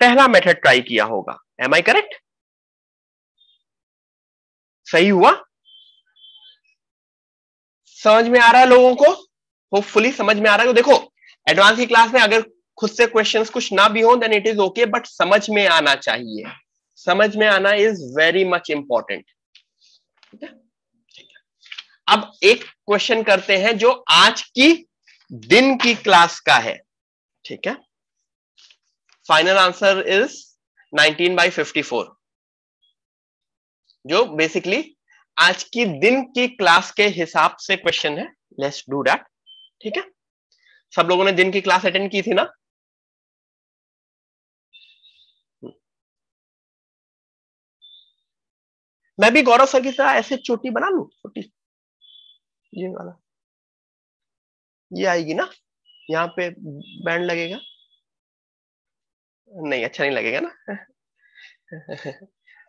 पहला मेथड ट्राई किया होगा। Am I correct? सही हुआ? समझ में आ रहा है लोगों को? होपफुली समझ में आ रहा है। तो देखो, एडवांस की क्लास में अगर खुद से क्वेश्चंस कुछ ना भी हो then it is okay, but समझ में आना चाहिए। समझ में आना इज वेरी मच इंपॉर्टेंट। ठीक है, अब एक क्वेश्चन करते हैं जो आज की दिन की क्लास का है। ठीक है, फाइनल आंसर इज 19/54, जो बेसिकली आज की दिन की क्लास के हिसाब से क्वेश्चन है। Let's do that. ठीक है, सब लोगों ने दिन की क्लास अटेंड की थी ना? मैं भी गौरव सर की तरह ऐसे चोटी बना लूं, छोटी, ये वाला, ये आएगी ना, यहाँ पे बैंड लगेगा। नहीं, अच्छा नहीं लगेगा ना?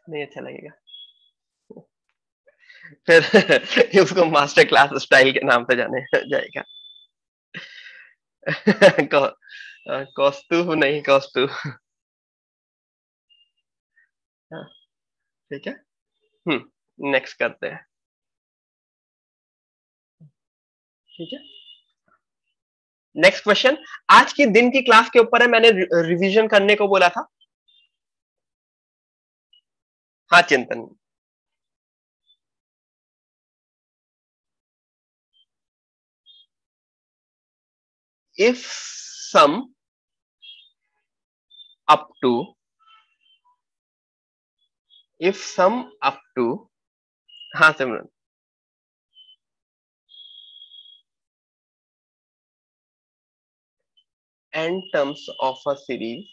नहीं अच्छा लगेगा। फिर उसको मास्टर क्लास स्टाइल के नाम पे जाने जाएगा। कौस्तु नहीं, कौस्तु। ठीक है, नेक्स्ट करते हैं। ठीक है, नेक्स्ट क्वेश्चन आज की दिन की क्लास के ऊपर है, मैंने रिवीजन करने को बोला था। हाँ चिंतन, if sum up to हाँ सिमरन, n terms of a series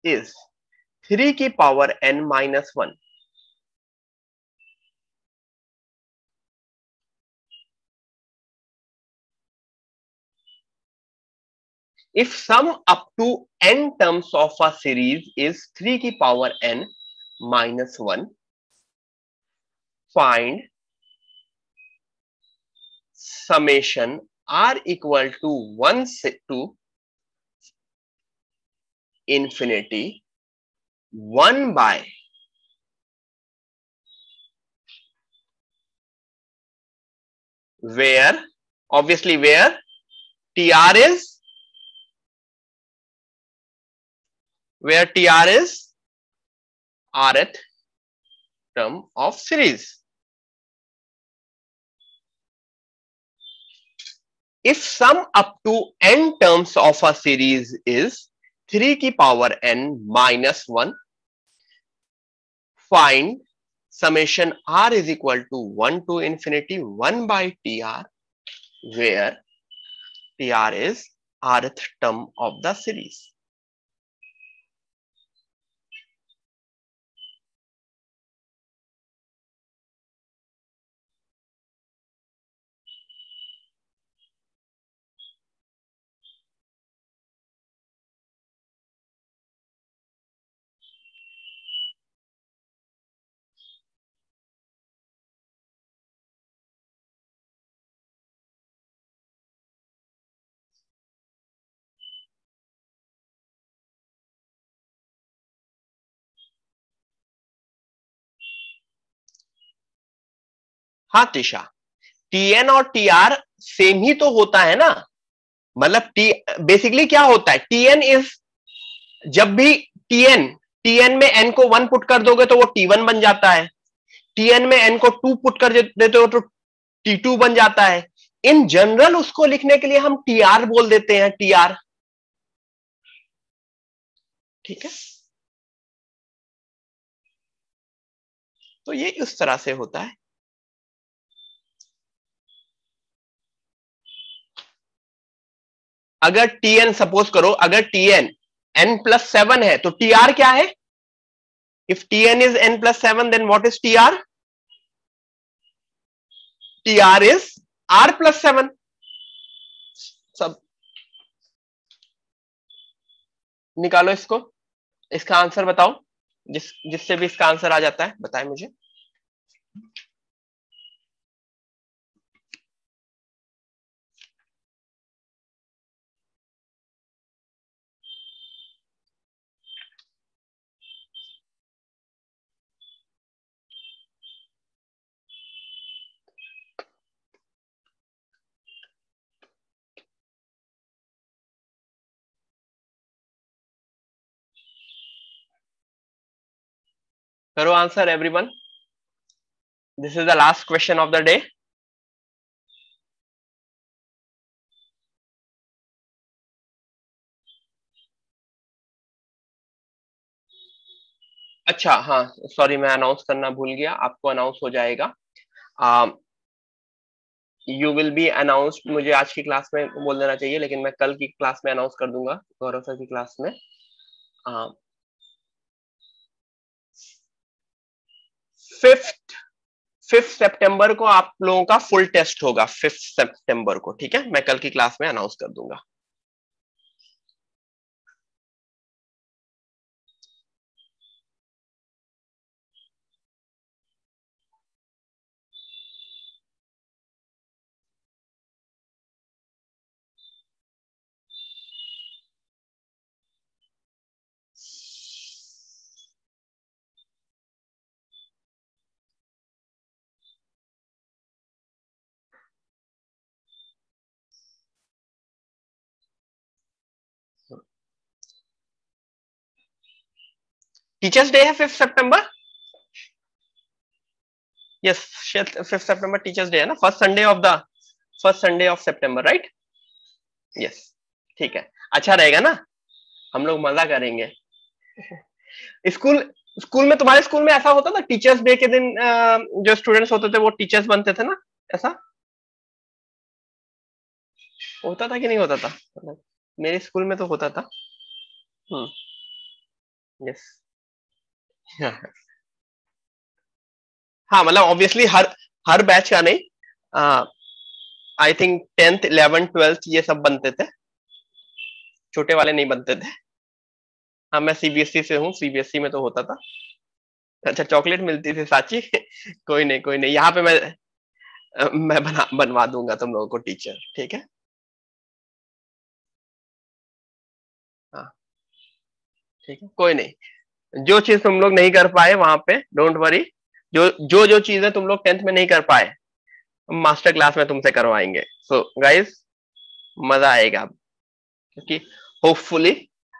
is 3 की power n minus 1, if sum up to n terms of a series is 3 की power n minus 1, find summation r equal to 1 to infinity 1 by where, obviously where tr is rth term of series. If sum up to n terms of a series is 3 की power n minus 1, find summation r is equal to 1 to infinity 1 by tr, where tr is rth term of the series. हाँ Tisha, tn और tr same ही तो होता है ना, मतलब T basically क्या होता है, tn इज, जब भी tn में n को 1 पुट कर दोगे तो वो t1 बन जाता है, tn में n को 2 पुट कर देते हो तो t2 बन जाता है। इन जनरल उसको लिखने के लिए हम tr बोल देते हैं, tr, ठीक है। तो ये इस तरह से होता है। अगर tn, सपोज करो अगर tn n+7 है तो tr क्या है? If tn is n+7 then what is tr? tr is r+7। सब निकालो इसको, इसका आंसर बताओ, जिससे भी इसका आंसर आ जाता है बताएं मुझे। करो answer everyone, this is the last question of the day. अच्छा हाँ सॉरी, मैं अनाउंस करना भूल गया, आपको अनाउंस हो जाएगा, यू विल बी अनाउंस्ड, मुझे आज की क्लास में बोल देना चाहिए लेकिन मैं कल की क्लास में अनाउंस कर दूंगा, गौरव सर की क्लास में। 5th सितंबर को आप लोगों का फुल टेस्ट होगा, 5th सितंबर को, ठीक है, मैं कल की क्लास में अनाउंस कर दूंगा। टीचर्स डे है 5th सितंबर, यस 5th सितंबर टीचर्स डे है ना, फर्स्ट संडे ऑफ सितंबर, राइट, यस, ठीक है, अच्छा रहेगा ना, हम लोग मजा करेंगे। स्कूल स्कूल में, तुम्हारे स्कूल में ऐसा होता था टीचर्स डे के दिन जो स्टूडेंट्स होते थे वो टीचर्स बनते थे ना, ऐसा होता था कि नहीं होता था? मेरे स्कूल में तो होता था। यस हाँ, मतलब ऑब्वियसली हर बैच का नहीं, I think 10th 11th 12th ये सब बनते थे, छोटे वाले नहीं बनते थे। हाँ मैं सीबीएसई से हूँ, सीबीएसई में तो होता था। अच्छा चॉकलेट मिलती थी साची कोई नहीं कोई नहीं, यहाँ पे मैं बनवा दूंगा तुम लोगों को टीचर, ठीक है। हाँ ठीक है, कोई नहीं, जो चीज तुम लोग नहीं कर पाए वहां पे डोंट वरी, जो चीजें तुम लोग 10th में नहीं कर पाए मास्टर क्लास में तुमसे करवाएंगे। सो गाइस मजा आएगा, क्योंकि होपफुली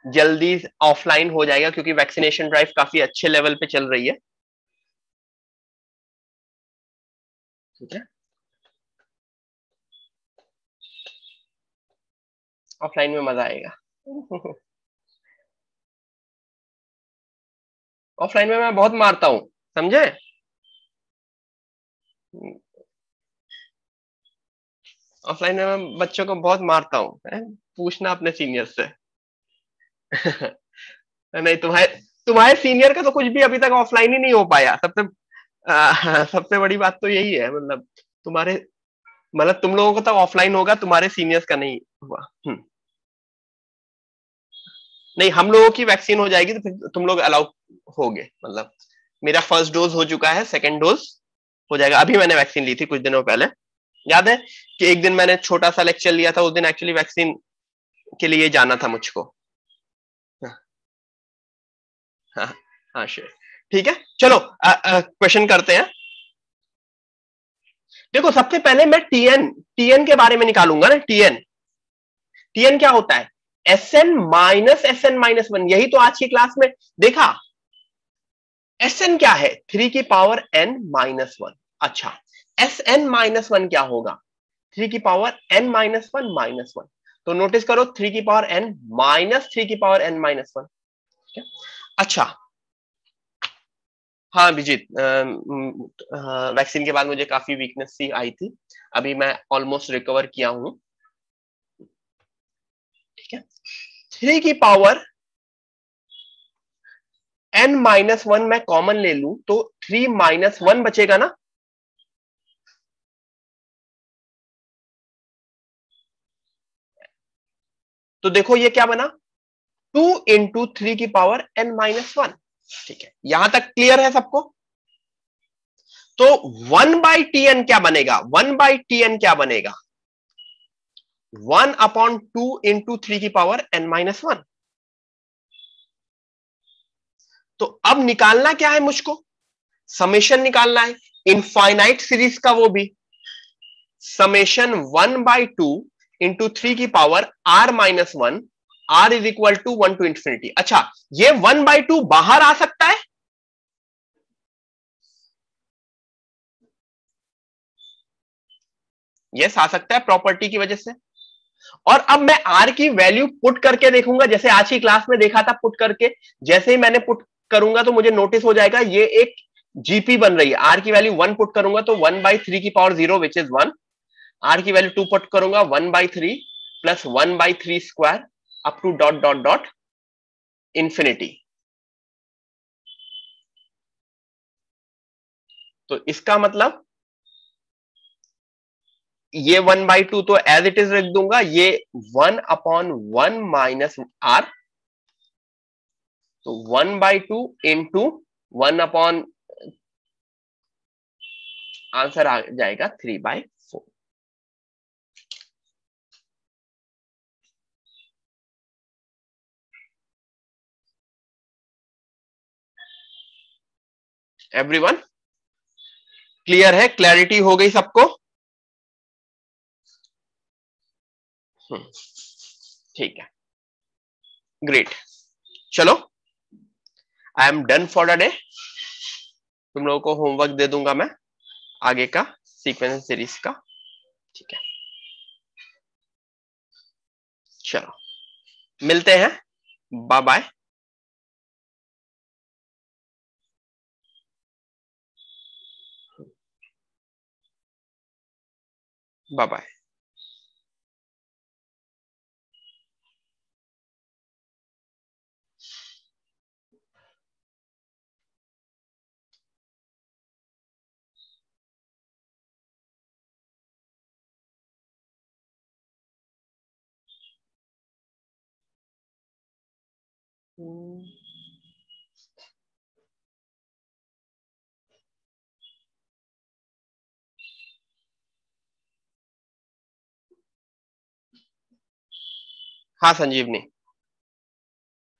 जल्दी ऑफलाइन हो जाएगा, क्योंकि वैक्सीनेशन ड्राइव काफी अच्छे लेवल पे चल रही है, ठीक है। ऑफलाइन में मजा आएगा ऑफलाइन में मैं बहुत मारता हूँ, समझे। ऑफलाइन में मैं बच्चों को बहुत मारता हूँ, पूछना अपने सीनियर से। नहीं, तुम्हारे तुम्हारे सीनियर का तो कुछ भी अभी तक ऑफलाइन ही नहीं हो पाया। सबसे बड़ी बात तो यही है, मतलब तुम्हारे, मतलब तुम लोगों का तो ऑफलाइन होगा, तुम्हारे सीनियर्स का नहीं हुआ। नहीं, हम लोगों की वैक्सीन हो जाएगी तो फिर तुम लोग अलाउ होगे। मतलब मेरा फर्स्ट डोज हो चुका है, सेकंड डोज हो जाएगा। अभी मैंने वैक्सीन ली थी कुछ दिनों पहले। याद है कि एक दिन मैंने छोटा सा लेक्चर लिया था, उस दिन एक्चुअली वैक्सीन के लिए जाना था मुझको। हाँ हाँ श्योर। ठीक है, चलो क्वेश्चन करते हैं। देखो सबसे पहले मैं टीएन टीएन के बारे में निकालूंगा ना। टीएन टीएन क्या होता है? SN-SN-1, यही तो आज की क्लास में देखा। SN क्या है? 3 की पावर n-1। अच्छा, SN-1 क्या होगा? 3 की पावर n-1 तो नोटिस करो, 3 की पावर n माइनस 3 की पावर n-1। अच्छा, हाँ अभिजीत, वैक्सीन के बाद मुझे काफी वीकनेस सी आई थी, अभी मैं ऑलमोस्ट रिकवर किया हूं। ठीक है, 3 की पावर n-1 मैं कॉमन ले लूं तो 3-1 बचेगा ना। तो देखो ये क्या बना, 2 × 3 की पावर n-1। ठीक है, यहां तक क्लियर है सबको? तो 1/Tn क्या बनेगा? 1/Tn क्या बनेगा? 1/2 × 3 की पावर n-1। तो अब निकालना क्या है मुझको? समेशन निकालना है, इनफाइनाइट सीरीज का, वो भी समेशन 1/2 × 3 की power r-1, r is equal to 1 to infinity. अच्छा, ये 1/2 बाहर आ सकता है? यस आ सकता है, प्रॉपर्टी की वजह से। और अब मैं आर की वैल्यू पुट करके देखूंगा, जैसे आज की क्लास में देखा था पुट करके। जैसे ही मैंने पुट करूंगा तो मुझे नोटिस हो जाएगा ये एक जीपी बन रही है। आर की वैल्यू 1 पुट करूंगा तो 1/3 की पावर 0 विच इज 1। आर की वैल्यू 2 पुट करूंगा 1/3 plus 1/3 square up to dot dot dot infinity. तो इसका मतलब ये 1/2 तो एज इट इज रख दूंगा, ये 1/1 माइनस आर, तो 1/2 इंटू 1 आंसर आ जाएगा 3/4। एवरीवन क्लियर है? क्लैरिटी हो गई सबको? ठीक है, ग्रेट। चलो, I am done for the day. तुम लोगों को होमवर्क दे दूंगा मैं आगे का, सीक्वेंस सीरीज का। ठीक है, चलो मिलते हैं, बाय बाय। Bye bye. हाँ संजीवनी।